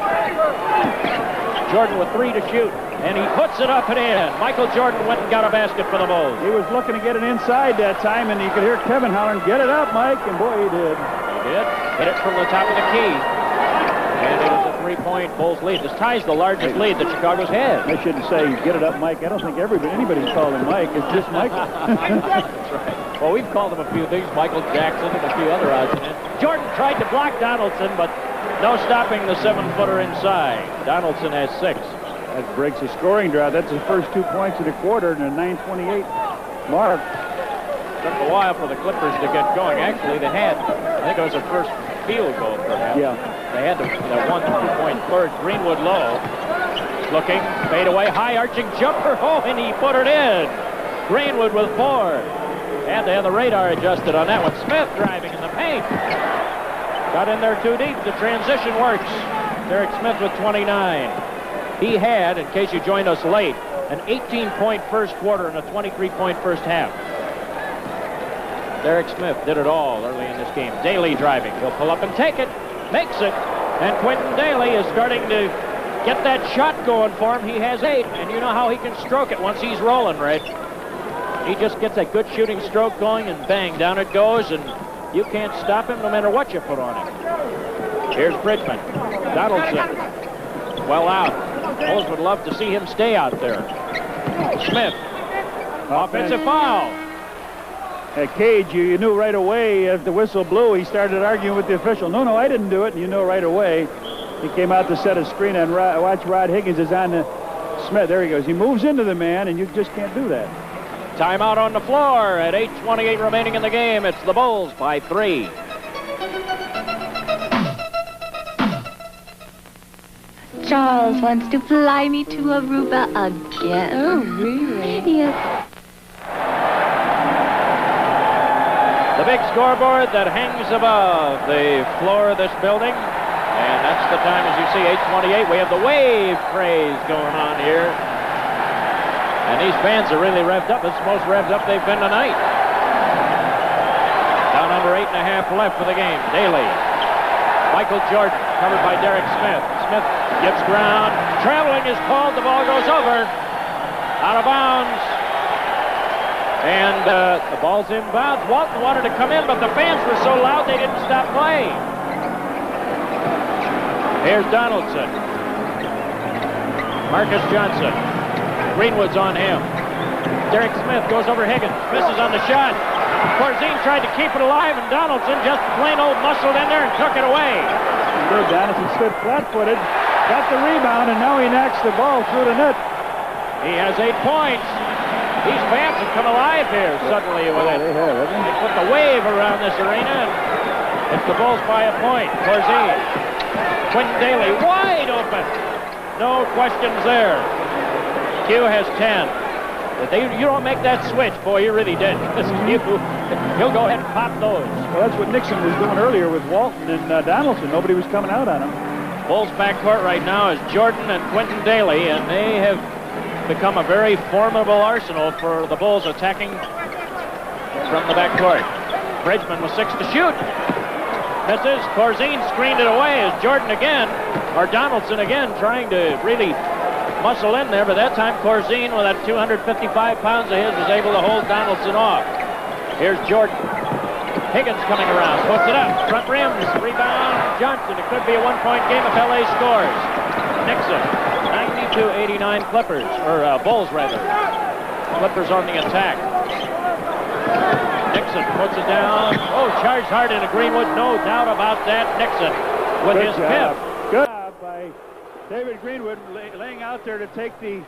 Jordan with 3 to shoot. And he puts it up and in. Michael Jordan went and got a basket for the Bulls. He was looking to get it inside that time, and you could hear Kevin hollering, "Get it up, Mike," and boy, he did. He did. Hit it from the top of the key. And it is a 3-point Bulls lead. This ties the largest lead that Chicago's had. I shouldn't say, "Get it up, Mike." I don't think anybody's called him Mike. It's just Michael. That's right. Well, we've called him a few things. Michael Jackson and a few other odds in it. Jordan tried to block Donaldson, but no stopping the 7-footer inside. Donaldson has 6. That breaks the scoring drought. That's the first 2 points of the quarter and a 9:28 mark. Took a while for the Clippers to get going. Actually, they had, I think it was their first field goal, perhaps. Yeah. They had the 1 2-point third. Greenwood low. Looking, fade away, high arching jumper. Oh, and he put it in. Greenwood with 4. And they have the radar adjusted on that one. Smith driving in the paint. Got in there too deep. The transition works. Derek Smith with 29. He had, in case you joined us late, an 18-point first quarter and a 23-point first half. Derek Smith did it all early in this game. Daly driving. He'll pull up and take it. Makes it. And Quentin Daly is starting to get that shot going for him. He has 8, and you know how he can stroke it once he's rolling, Red. He just gets a good shooting stroke going, and bang, down it goes, and you can't stop him no matter what you put on him. Here's Bridgman. Donaldson. Well out. Bulls would love to see him stay out there. Smith. Offensive foul. At Cage, you knew right away if the whistle blew, he started arguing with the official. No, I didn't do it, and you know right away. He came out to set a screen, and watch Rod Higgins is on the Smith. There he goes. He moves into the man, and you just can't do that. Timeout on the floor at 8:28 remaining in the game. It's the Bulls by 3. Charles wants to fly me to Aruba again. Oh, really? Yes. The big scoreboard that hangs above the floor of this building. And that's the time, as you see, 8:28. We have the wave craze going on here. And these fans are really revved up. It's the most revved up they've been tonight. Down under 8.5 left for the game. Daly. Michael Jordan, covered by Derek Smith. Smith gets ground. Traveling is called. The ball goes over. Out of bounds. And the ball's inbounds. Walton wanted to come in, but the fans were so loud they didn't stop playing. Here's Donaldson. Marcus Johnson. Greenwood's on him. Derek Smith goes over Higgins. Misses on the shot. Corzine tried to keep it alive, and Donaldson just plain old muscled in there and took it away. Good. Donaldson stood flat-footed, got the rebound, and now he knocks the ball through the net. He has 8 points. These fans have come alive here suddenly with it. They have, haven't They put the wave around this arena, and it's the Bulls by a point. Corzine. Quentin Daly wide open. No questions there. Q has 10. If you don't make that switch, boy, you really did. He'll go ahead and pop those. Well, that's what Nixon was doing earlier with Walton and Donaldson. Nobody was coming out on him. Bulls backcourt right now is Jordan and Quentin Daly, and they have become a very formidable arsenal for the Bulls attacking from the backcourt. Bridgman with 6 to shoot. Misses. Corzine screened it away as Jordan again, or Donaldson again, trying to really muscle in there, but that time Corzine, with that 255 pounds of his, was able to hold Donaldson off. Here's Jordan. Higgins coming around, puts it up, front rims, rebound, Johnson. It could be a one-point game if LA scores. Nixon, 92-89 Clippers, or Bulls rather. Clippers on the attack. Nixon puts it down. Oh, charged hard into Greenwood, no doubt about that. Nixon with his pip. Good job by David Greenwood laying out there to take the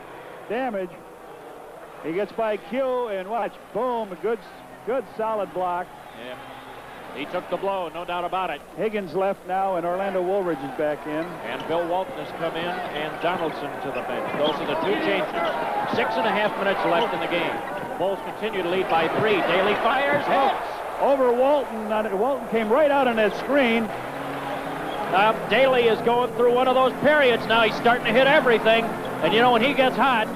damage. He gets by Q and watch, boom, a good solid block. Yeah. He took the blow, no doubt about it. Higgins left now, and Orlando Woolridge is back in. And Bill Walton has come in, and Donaldson to the bench. Those are the 2 changes. 6.5 minutes left in the game. Bulls continue to lead by 3. Daly fires, hits. Over Walton. Walton came right out on that screen. Daly is going through one of those periods now. He's starting to hit everything. And you know, when he gets hot,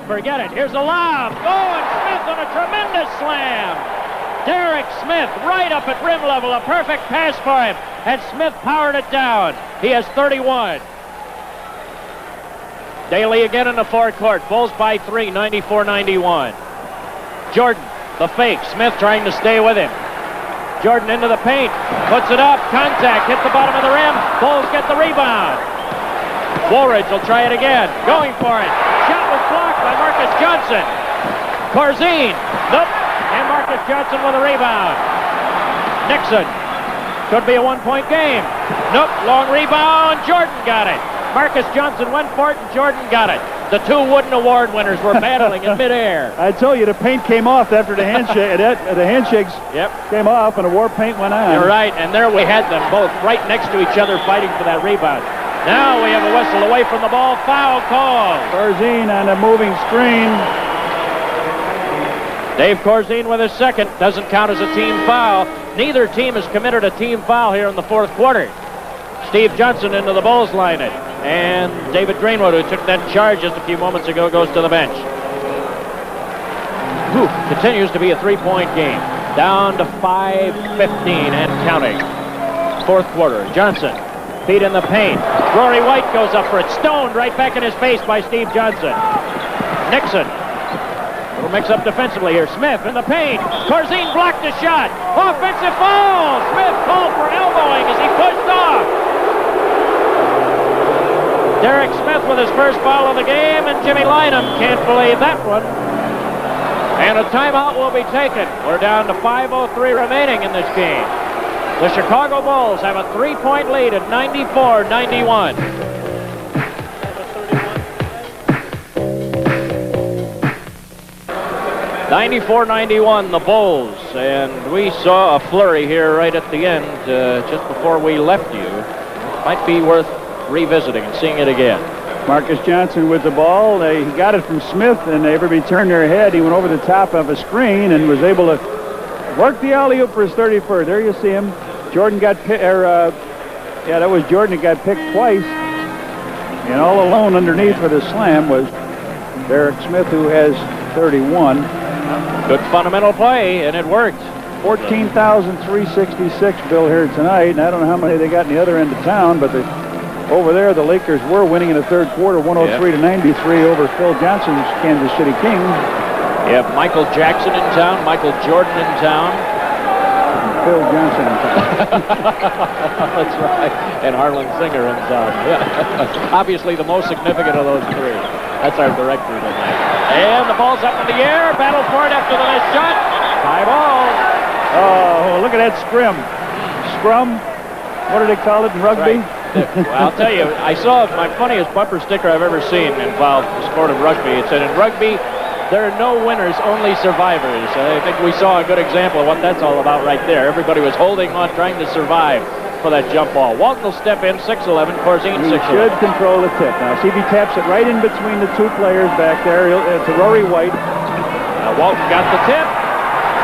forget it. Here's a lob. Oh, and Smith on a tremendous slam. Derek Smith right up at rim level. A perfect pass for him. And Smith powered it down. He has 31. Daly again in the forecourt. Bulls by 3, 94-91. Jordan, the fake. Smith trying to stay with him. Jordan into the paint. Puts it up. Contact. Hit the bottom of the rim. Bulls get the rebound. Woolridge will try it again. Going for it. Shot was blocked by Marcus Johnson. Corzine. Nope. And Marcus Johnson with a rebound. Nixon. Could be a one-point game. Nope. Long rebound. Jordan got it. Marcus Johnson went for it, and Jordan got it. The 2 Wooden Award winners were battling in midair. I tell you, the paint came off after the handshake. The handshakes came off, and the war paint went on. You're right, and there we had them both right next to each other fighting for that rebound. Now we have a whistle away from the ball. Foul call. Corzine on a moving screen. Dave Corzine with his second. Doesn't count as a team foul. Neither team has committed a team foul here in the 4th quarter. Steve Johnson into the Bulls lineup. And David Greenwood, who took that charge just a few moments ago, goes to the bench. Continues to be a 3-point game. Down to 5:15 and counting. 4th quarter. Johnson, feet in the paint. Rory White goes up for it. Stoned right back in his face by Steve Johnson. Nixon. Little mix-up defensively here. Smith in the paint. Corzine blocked the shot. Offensive foul. Smith called for elbowing as he pushed off. Derek Smith with his first foul of the game, and Jimmy Lynam can't believe that one. And a timeout will be taken. We're down to 5:03 remaining in this game. The Chicago Bulls have a 3-point lead at 94-91. 94-91, the Bulls, and we saw a flurry here right at the end, just before we left you. Might be worth revisiting and seeing it again. Marcus Johnson with the ball. He got it from Smith, and everybody turned their head. He went over the top of a screen and was able to work the alley-oop for his 31st. There you see him. Jordan got that was Jordan that got picked twice. And all alone underneath for the slam was Derek Smith, who has 31. Good fundamental play, and it worked. 14,366, Bill, here tonight. And I don't know how many they got in the other end of town, but over there, the Lakers were winning in the 3rd quarter, 103-93 over Phil Johnson's Kansas City Kings. You have Michael Jackson in town, Michael Jordan in town. Phil Johnson in town. That's right. And Harlan Singer in town. Yeah. Obviously the most significant of those three. That's our director tonight. And the ball's up in the air. Battle for it after the last shot. Tie ball. Oh, look at that scrim. Scrum. What do they call it in rugby? Right. Well, I'll tell you, I saw my funniest bumper sticker I've ever seen involved the sport of rugby. It said, in rugby, there are no winners, only survivors. I think we saw a good example of what that's all about right there. Everybody was holding on, trying to survive for that jump ball. Walton will step in, 6'11", Corzine, 6'11". He should control the tip. Now, see if he taps it right in between the two players back there. To Rory White. Now, Walton got the tip,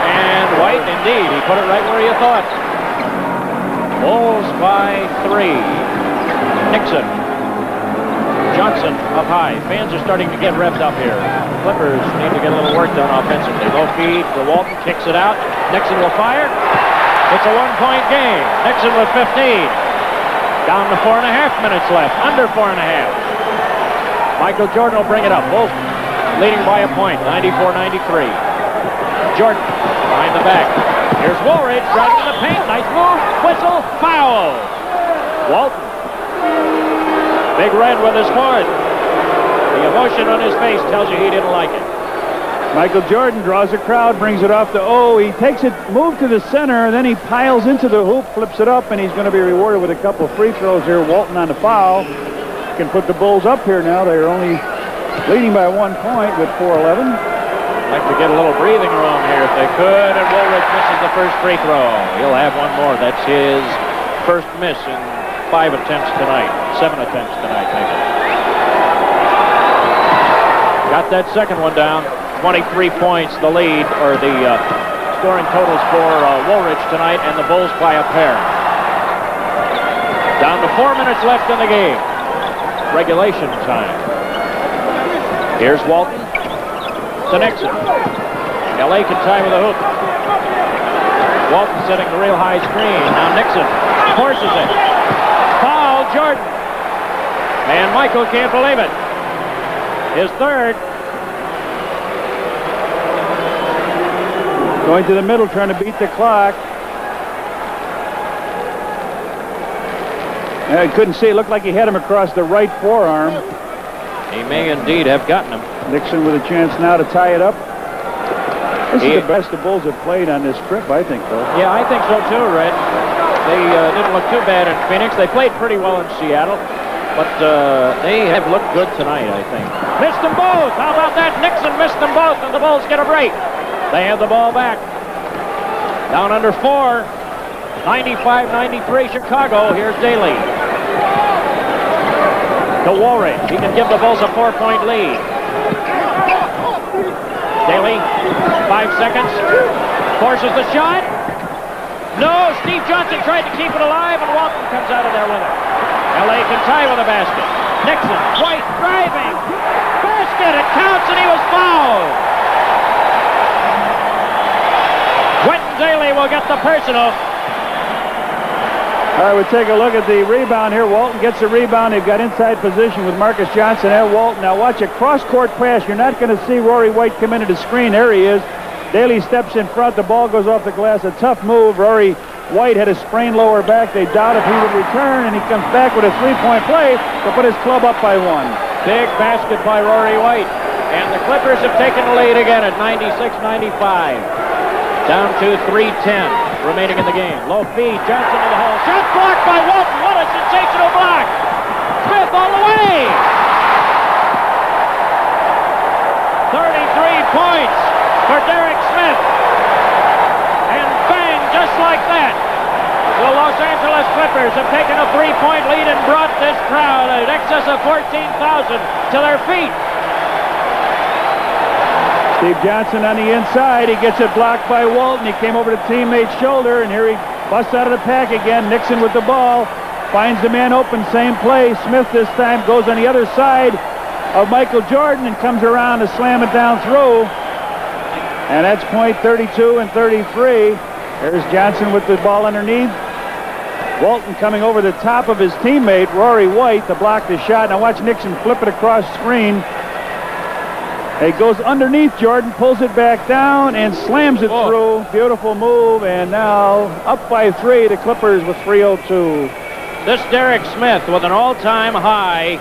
and White, indeed, he put it right where you thought. Bulls by 3. Nixon. Johnson up high. Fans are starting to get revved up here. Clippers need to get a little work done offensively. Low feed to Walton, kicks it out. Nixon will fire. It's a one-point game. Nixon with 15. Down to 4.5 minutes left. Under 4.5. Michael Jordan will bring it up. Bulls leading by a point, 94-93. Jordan behind the back. Here's Woolridge right in the paint. Nice move. Whistle. Foul. Walton. Big Red with his foot. The emotion on his face tells you he didn't like it. Michael Jordan draws the crowd, brings it off to O. He takes it, move to the center, and then he piles into the hoop, flips it up, and he's going to be rewarded with a couple of free throws here. Walton on the foul. Can put the Bulls up here now. They're only leading by 1 point with 4:11. Like to get a little breathing room here if they could, and Woolridge misses the first free throw. He'll have one more. That's his first miss in 5 attempts tonight. 7 attempts tonight, maybe. Got that second one down. 23 points, the lead, or the scoring totals for Woolridge tonight, and the Bulls by a pair. Down to 4 minutes left in the game. Regulation time. Here's Walton to Nixon. L.A. can tie with a hoop. Walton setting the real high screen. Now Nixon forces it. Foul, Jordan. And Michael can't believe it. His third. Going to the middle, trying to beat the clock. I couldn't see. It looked like he had him across the right forearm. He may indeed have gotten him. Nixon with a chance now to tie it up. This is the best the Bulls have played on this trip, I think, though. Yeah, I think so too, Red. They didn't look too bad in Phoenix. They played pretty well in Seattle, but they have looked good tonight, I think. Missed them both. How about that? Nixon missed them both, and the Bulls get a break. They have the ball back. Down under 4. 95-93 Chicago. Here's Daly. To Woolridge. He can give the Bulls a 4-point lead. Daly, 5 seconds. Forces the shot. No, Steve Johnson tried to keep it alive, and Walton comes out of there with it. L.A. can tie with a basket. Nixon, White driving. Basket, it counts, and he was fouled. Quentin Daly will get the personal. All right, we'll take a look at the rebound here. Walton gets the rebound. They've got inside position with Marcus Johnson and Walton. Now watch a cross-court pass. You're not going to see Rory White come into the screen. There he is. Daly steps in front. The ball goes off the glass. A tough move. Rory White had a sprained lower back. They doubt if he would return, and he comes back with a three-point play to put his club up by 1. Big basket by Rory White. And the Clippers have taken the lead again at 96-95. Down to 3:10 remaining in the game. Low feed, Johnson to the hole. Shot blocked by Walton. What a sensational block. Smith all the way. 33 points for Derek Smith. And bang, just like that. The Los Angeles Clippers have taken a 3-point lead and brought this crowd in excess of 14,000 to their feet. Steve Johnson on the inside. He gets it blocked by Walton. He came over to teammate's shoulder, and here he busts out of the pack again. Nixon with the ball. Finds the man open. Same play. Smith this time goes on the other side of Michael Jordan and comes around to slam it down through. And that's point 32 and 33. There's Johnson with the ball underneath. Walton coming over the top of his teammate, Rory White, to block the shot. Now watch Nixon flip it across screen. It goes underneath Jordan, pulls it back down, and slams it through. Beautiful move, and now up by 3, the Clippers with 3:02. This Derek Smith with an all-time high,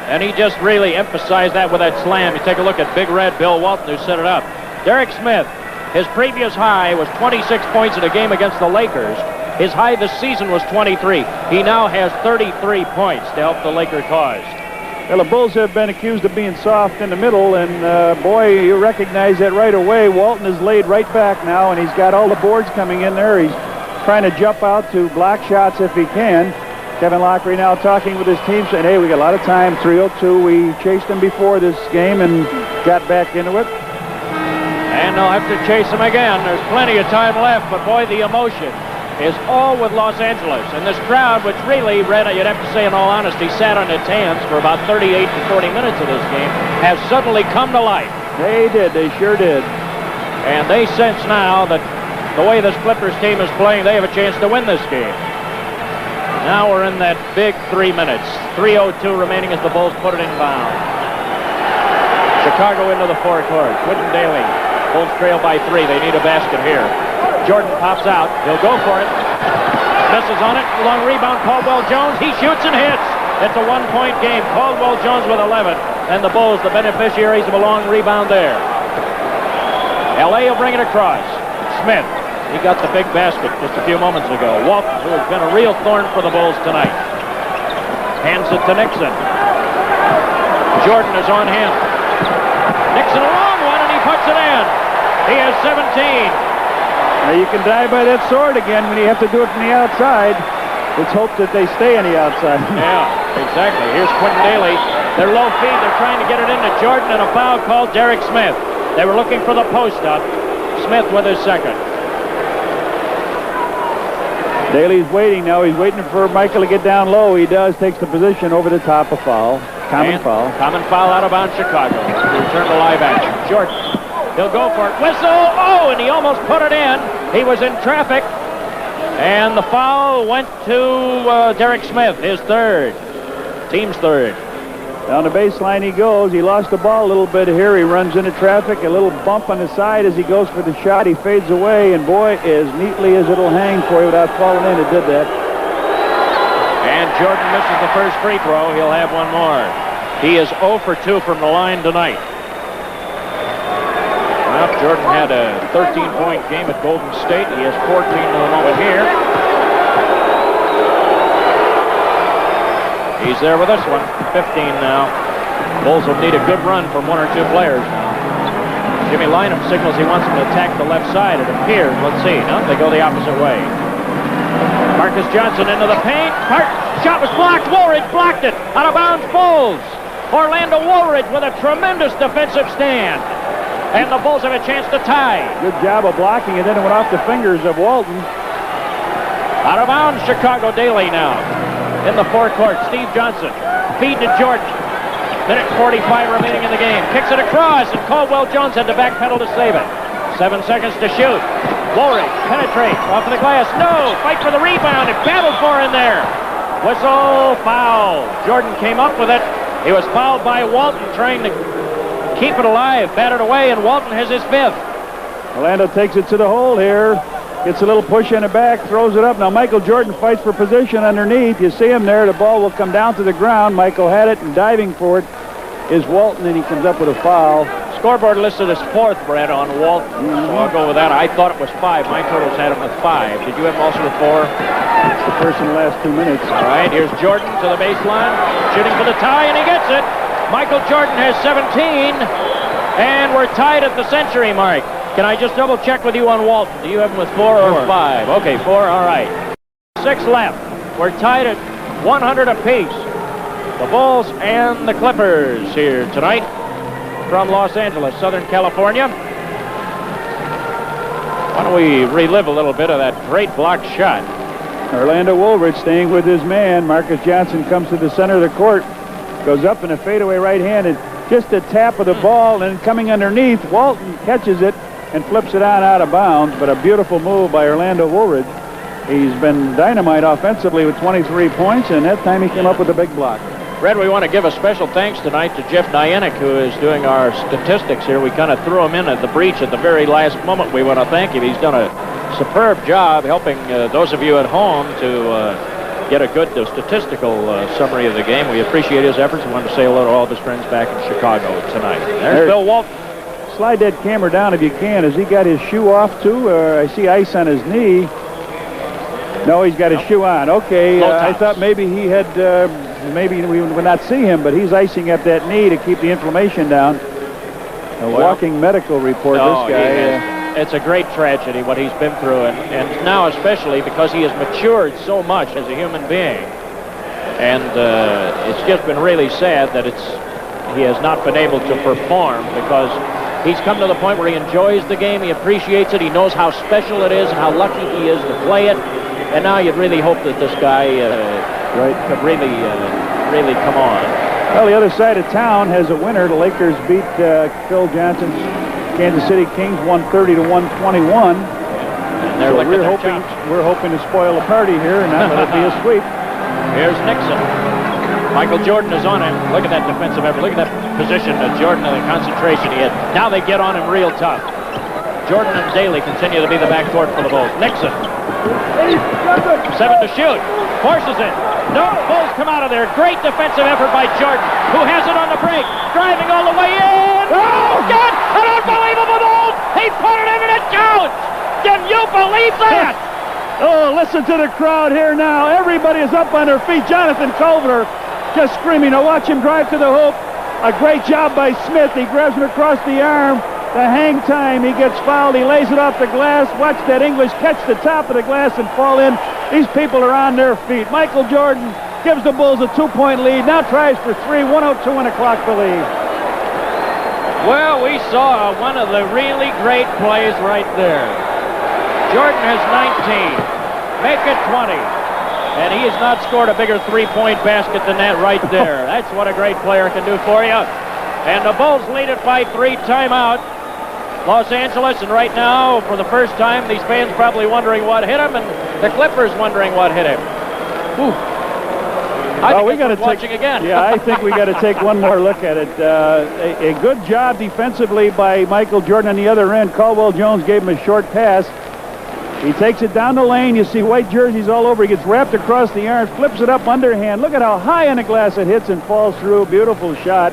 and he just really emphasized that with that slam. You take a look at Big Red Bill Walton, who set it up. Derek Smith, his previous high was 26 points in a game against the Lakers. His high this season was 23. He now has 33 points to help the Laker cause. Well, the Bulls have been accused of being soft in the middle, and boy, you recognize that right away. Walton is laid right back now, and he's got all the boards coming in there. He's trying to jump out to block shots if he can. Kevin Lockery now talking with his team, saying, hey, we got a lot of time, 3:02. We chased him before this game and got back into it. And they'll have to chase him again. There's plenty of time left, but boy, the emotion is all with Los Angeles. And this crowd, which really, Red, you'd have to say in all honesty, sat on its hands for about 38 to 40 minutes of this game, has suddenly come to life. They did. They sure did. And they sense now that the way this Clippers team is playing, they have a chance to win this game. Now we're in that big 3 minutes. 3:02 remaining as the Bulls put it in bounds. Chicago into the forecourt. Quinton Daly. Bulls trail by 3. They need a basket here. Jordan pops out. He'll go for it. Misses on it. Long rebound. Caldwell Jones. He shoots and hits. It's a one-point game. Caldwell Jones with 11. And the Bulls, the beneficiaries of a long rebound there. L.A. will bring it across. Smith. He got the big basket just a few moments ago. Walton, who has been a real thorn for the Bulls tonight. Hands it to Nixon. Jordan is on him. Nixon a long one, and he puts it in. He has 17. Now you can die by that sword again when you have to do it from the outside. Let's hope that they stay on the outside. Yeah, exactly. Here's Quinton Daly. They're low feed. They're trying to get it into Jordan, and a foul called Derek Smith. They were looking for the post-up. Smith with his second. Daly's waiting now. He's waiting for Michael to get down low. He does. Takes the position over the top of foul. Common foul. Common foul out of bounds, Chicago. Return to live action. Jordan. He'll go for it. Whistle. Oh, and he almost put it in. He was in traffic. And the foul went to Derek Smith, his third. Team's third. Down the baseline he goes. He lost the ball a little bit here. He runs into traffic. A little bump on the side as he goes for the shot. He fades away, and boy, as neatly as it'll hang for you without falling in, it did that. And Jordan misses the first free throw. He'll have one more. He is 0 for 2 from the line tonight. Well, Jordan had a 13-point game at Golden State. He has 14 in the moment here. He's there with this one. 15 now. Bulls will need a good run from 1 or 2 players now. Jimmy Lynam signals he wants them to attack the left side. It appears. Let's see. No, they go the opposite way. Marcus Johnson into the paint. Shot was blocked. Woolridge blocked it. Out of bounds, Bulls. Orlando Woolridge with a tremendous defensive stand. And the Bulls have a chance to tie. Good job of blocking it. Then it went off the fingers of Walton. Out of bounds, Chicago. Daly now. In the forecourt, Steve Johnson. Feed to Jordan. Minute 45 remaining in the game. Kicks it across, and Caldwell Jones had to backpedal to save it. 7 seconds to shoot. Woolridge penetrates off of the glass. No! Fight for the rebound. It battled for in there. Whistle, foul. Jordan came up with it. He was fouled by Walton trying to keep it alive. Batted away, and Walton has his 5th. Orlando takes it to the hole here. Gets a little push in the back, throws it up. Now Michael Jordan fights for position underneath. You see him there. The ball will come down to the ground. Michael had it, and diving for it is Walton, and he comes up with a foul. Scoreboard listed as 4th, Brett, on Walton. So I'll go with that. I thought it was 5. My totals had him with 5. Did you have him also with 4? It's the first in the last 2 minutes. All right, here's Jordan to the baseline. Shooting for the tie, and he gets it. Michael Jordan has 17, and we're tied at the century mark. Can I just double check with you on Walton? Do you have him with 4 or 5? Okay, 4, all right. 6 left. We're tied at 100 apiece. The Bulls and the Clippers here tonight from Los Angeles, Southern California. Why don't we relive a little bit of that great block shot? Orlando Woolridge staying with his man. Marcus Johnson comes to the center of the court. Goes up in a fadeaway right-handed. Just a tap of the ball, and coming underneath, Walton catches it and flips it on out of bounds, but a beautiful move by Orlando Woolridge. He's been dynamite offensively with 23 points, and that time he came up with a big block. Red, we want to give a special thanks tonight to Jeff Nyenik, who is doing our statistics here. We kind of threw him in at the breach at the very last moment. We want to thank him. He's done a superb job helping those of you at home to get a good statistical summary of the game. We appreciate his efforts. We want to say hello to all of his friends back in Chicago tonight. There's Bill Walton. Slide that camera down if you can. Has he got his shoe off too? I see ice on his knee. No, he's got his shoe on. Okay, I thought maybe he had, maybe we would not see him, but he's icing up that knee to keep the inflammation down. A walking medical report, this guy. It's a great tragedy what he's been through, and now especially because he has matured so much as a human being. And it's just been really sad that he has not been able to perform, because he's come to the point where he enjoys the game, he appreciates it, he knows how special it is and how lucky he is to play it. And now you'd really hope that this guy could really come on. Well, the other side of town has a winner. The Lakers beat Phil Johnson's Kansas City Kings 130 to 121. And they're we're hoping to spoil the party here and not let it be a sweep. Here's Nixon. Michael Jordan is on him. Look at that defensive effort. Look at that position of Jordan and the concentration he had. Now they get on him real tough. Jordan and Daly continue to be the backcourt for the Bulls. Nixon. 7 to shoot. Forces it. No, Bulls come out of there. Great defensive effort by Jordan, who has it on the break. Driving all the way in. Oh, God! An unbelievable move! He put it in and it counts! Can you believe that? Oh, listen to the crowd here now. Everybody is up on their feet. Jonathan Kovler just screaming. Now watch him drive to the hoop. A great job by Smith. He grabs him across the arm. The hang time, he gets fouled, he lays it off the glass. Watch that English catch the top of the glass and fall in. These people are on their feet. Michael Jordan gives the Bulls a 2-point lead. Now tries for 3, 102 and a clock to lead. Well, we saw one of the really great plays right there. Jordan has 19. Make it 20. And he has not scored a bigger three-point basket than that right there. That's what a great player can do for you. And the Bulls lead it by 3. Timeout. Los Angeles, and right now, for the first time, these fans probably wondering what hit him, and the Clippers wondering what hit him. We got to watching again. Yeah, I think we got to take one more look at it. A good job defensively by Michael Jordan on the other end. Caldwell Jones gave him a short pass. He takes it down the lane. You see white jerseys all over. He gets wrapped across the arm, flips it up underhand. Look at how high on the glass it hits and falls through. Beautiful shot.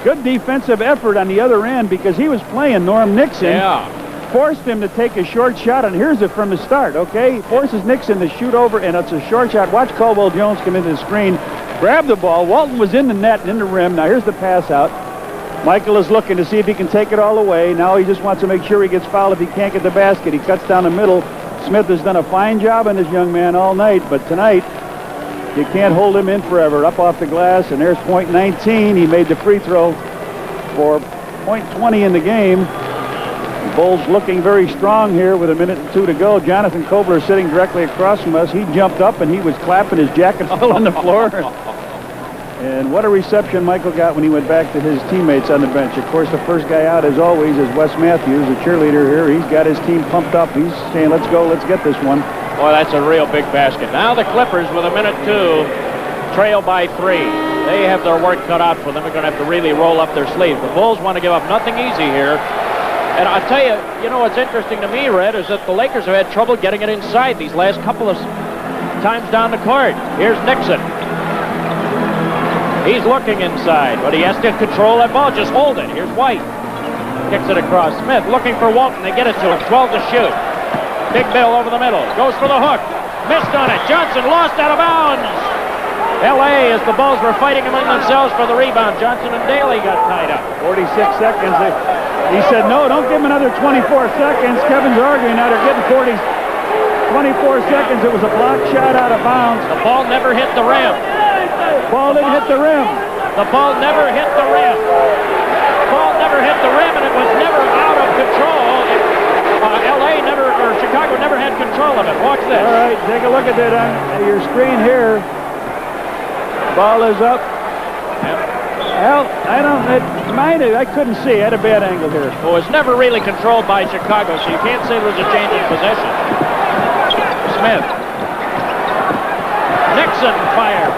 Good defensive effort on the other end, because he was playing Norm Nixon. Yeah. Forced him to take a short shot, and here's it from the start, okay? Forces Nixon to shoot over, and it's a short shot. Watch Caldwell Jones come into the screen, grab the ball. Walton was in the net and in the rim. Now here's the pass out. Michael is looking to see if he can take it all the way. Now he just wants to make sure he gets fouled if he can't get the basket. He cuts down the middle. Smith has done a fine job on this young man all night, but tonight you can't hold him in forever. Up off the glass, and there's point 19. He made the free throw for point 20 in the game. The Bulls looking very strong here with 1:02 to go. Jonathan Kovler sitting directly across from us. He jumped up and he was clapping. His jacket fell on the floor. And what a reception Michael got when he went back to his teammates on the bench. Of course, the first guy out, as always, is Wes Matthews, the cheerleader here. He's got his team pumped up. He's saying, let's go, let's get this one. Boy, that's a real big basket. Now the Clippers, with 1:02, trail by 3. They have their work cut out for them. They're going to have to really roll up their sleeves. The Bulls want to give up nothing easy here. And I'll tell you, you know what's interesting to me, Red, is that the Lakers have had trouble getting it inside these last couple of times down the court. Here's Nixon. He's looking inside, but he has to control that ball. Just hold it. Here's White. Kicks it across. Smith looking for Walton. They get it to him. 12 to shoot. Big Bill over the middle. Goes for the hook. Missed on it. Johnson lost out of bounds. L.A. as the Bulls were fighting among themselves for the rebound. Johnson and Daly got tied up. 46 seconds. He said, no, don't give him another 24 seconds. Kevin's arguing now. They're getting 24 seconds. It was a blocked shot out of bounds. The ball never hit the rim. Ball didn't hit the rim. The ball never hit the rim. Ball never hit the rim, and it was never out of control. L.A. never, or Chicago never had control of it. Watch this. All right, take a look at that on your screen here. Ball is up. Well, I couldn't see. I had a bad angle here. Well, it's never really controlled by Chicago, so you can't say there was a change in possession. Smith. Nixon fire.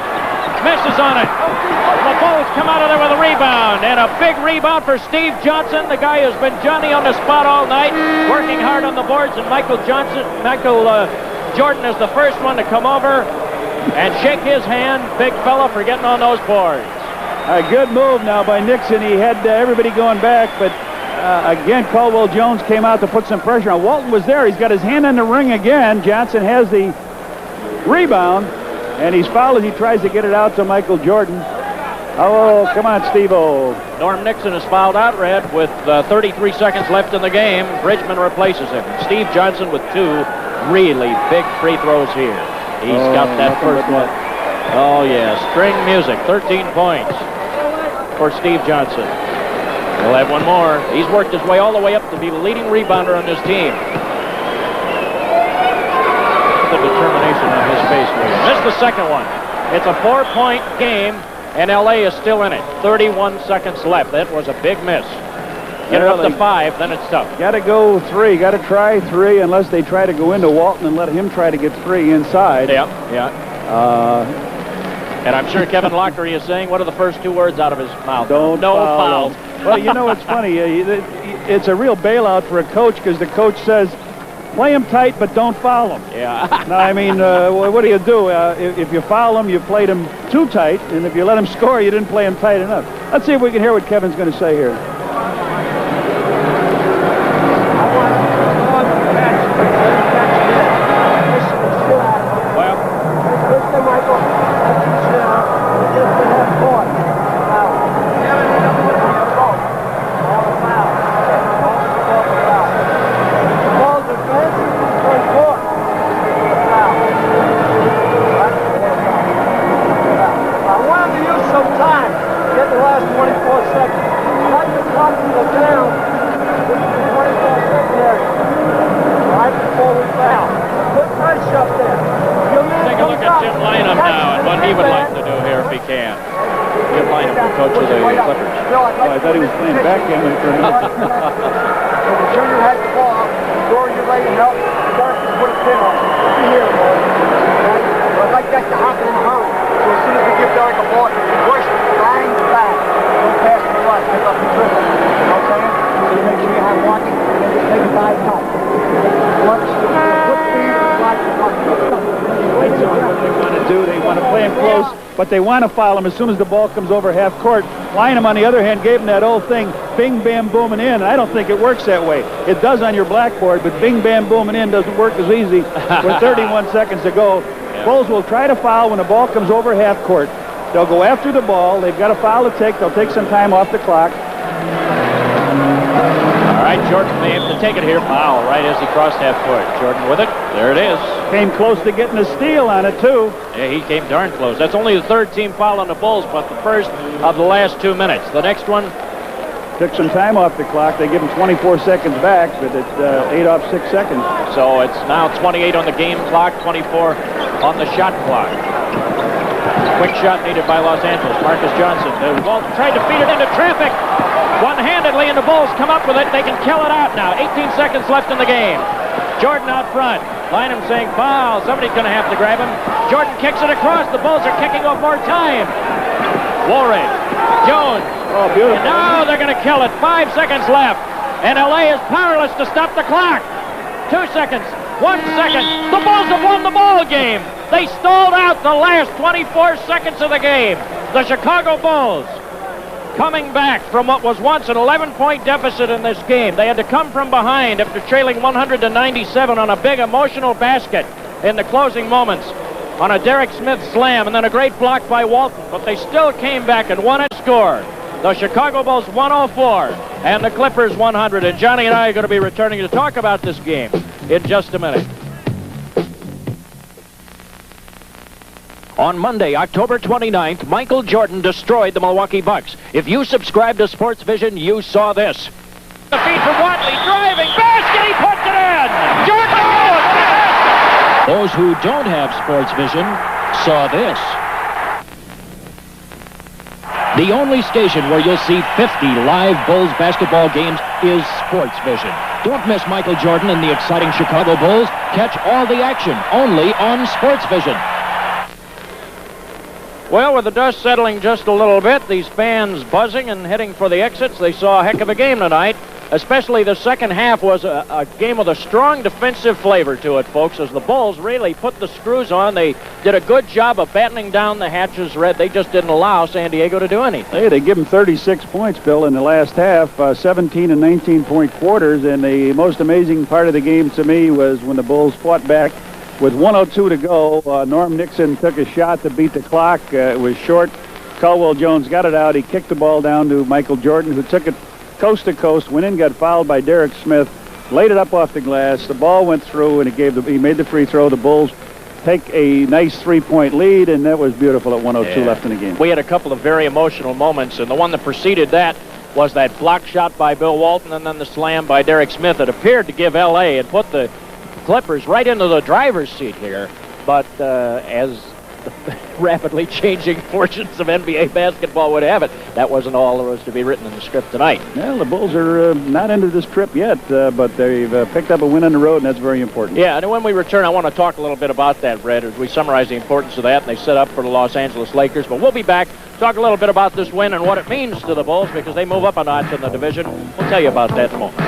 misses on it. The Bulls come out of there with a rebound, and a big rebound for Steve Johnson, the guy who's been Johnny on the spot all night, working hard on the boards, and Michael Jordan is the first one to come over and shake his hand, big fella, for getting on those boards. A good move now by Nixon. He had everybody going back, but again, Caldwell Jones came out to put some pressure on. Walton was there. He's got his hand in the ring again. Johnson has the rebound, and he's fouled as he tries to get it out to Michael Jordan. Oh, come on, Steve-O. Norm Nixon is fouled out, Red, with 33 seconds left in the game. Bridgman replaces him. Steve Johnson with 2 really big free throws here. He's got that first one. Oh, yeah, string music, 13 points for Steve Johnson. He'll have one more. He's worked his way all the way up to be the leading rebounder on this team. The determination on his face. Missed the second one. It's a 4-point game, and L.A. is still in it. 31 seconds left. That was a big miss. Get it up to 5, then it's tough. Got to go 3. Got to try 3 unless they try to go into Walton and let him try to get 3 inside. Yeah. And I'm sure Kevin Lockery is saying, what are the first 2 words out of his mouth? No fouls. Well, you know, it's funny. It's a real bailout for a coach because the coach says, play him tight, but don't foul him. Yeah. Now, I mean, what do you do? If you foul him, you played him too tight, and if you let him score, you didn't play him tight enough. Let's see if we can hear what Kevin's going to say here. But they want to foul him as soon as the ball comes over half court. Lynham, on the other hand, gave him that old thing, bing, bam, booming in. And I don't think it works that way. It does on your blackboard, but bing, bam, booming in doesn't work as easy with 31 seconds to go. Yeah. Bulls will try to foul when the ball comes over half court. They'll go after the ball. They've got a foul to take. They'll take some time off the clock. All right, Jordan may have to take it here. Foul right as he crossed half court. Jordan with it. There it is. Came close to getting a steal on it, too. Yeah, he came darn close. That's only the 3rd team foul on the Bulls, but the first of the last 2 minutes. The next one took some time off the clock. They give him 24 seconds back, but it's 8 off 6 seconds. So it's now 28 on the game clock, 24 on the shot clock. Quick shot needed by Los Angeles. Marcus Johnson. The ball tried to feed it into traffic one-handedly, and the Bulls come up with it. They can kill it out now. 18 seconds left in the game. Jordan out front. Lynham saying foul. Somebody's going to have to grab him. Jordan kicks it across. The Bulls are kicking off more time. Woolridge. Jones. Oh, beautiful. And now they're going to kill it. 5 seconds left. And L.A. is powerless to stop the clock. 2 seconds. 1 second. The Bulls have won the ball game. They stalled out the last 24 seconds of the game. The Chicago Bulls coming back from what was once an 11-point deficit in this game. They had to come from behind after trailing 100-97 on a big emotional basket in the closing moments on a Derek Smith slam and then a great block by Walton. But they still came back and won a score. The Chicago Bulls 104 and the Clippers 100. And Johnny and I are going to be returning to talk about this game in just a minute. On Monday, October 29th, Michael Jordan destroyed the Milwaukee Bucks. If you subscribe to Sports Vision, you saw this. The feed from Watley, driving, basket, he puts it in! Jordan! Those who don't have Sports Vision saw this. The only station where you'll see 50 live Bulls basketball games is Sports Vision. Don't miss Michael Jordan and the exciting Chicago Bulls. Catch all the action only on Sports Vision. Well, with the dust settling just a little bit, these fans buzzing and heading for the exits, they saw a heck of a game tonight. Especially the second half was a game with a strong defensive flavor to it, folks, as the Bulls really put the screws on. They did a good job of battening down the hatches. Red. They just didn't allow San Diego to do anything. Hey, they give them 36 points, Bill, in the last half, 17 and 19-point quarters. And the most amazing part of the game to me was when the Bulls fought back with 1:02 to go. Norm Nixon took a shot to beat the clock. It was short. Caldwell Jones got it out. He kicked the ball down to Michael Jordan, who took it coast to coast, went in, got fouled by Derek Smith, laid it up off the glass. The ball went through, and he made the free throw. The Bulls take a nice 3-point lead, and that was beautiful at 1:02 left in the game. We had a couple of very emotional moments, and the one that preceded that was that block shot by Bill Walton and then the slam by Derek Smith that appeared to give L.A. and put the Clippers right into the driver's seat here. But as the rapidly changing fortunes of NBA basketball would have it, that wasn't all there was to be written in the script tonight. Well, the Bulls are not into this trip yet, but they've picked up a win on the road, and that's very important. Yeah, and when we return, I want to talk a little bit about that, Red, as we summarize the importance of that, and they set up for the Los Angeles Lakers. But we'll be back, talk a little bit about this win and what it means to the Bulls, because they move up a notch in the division. We'll tell you about that in a moment.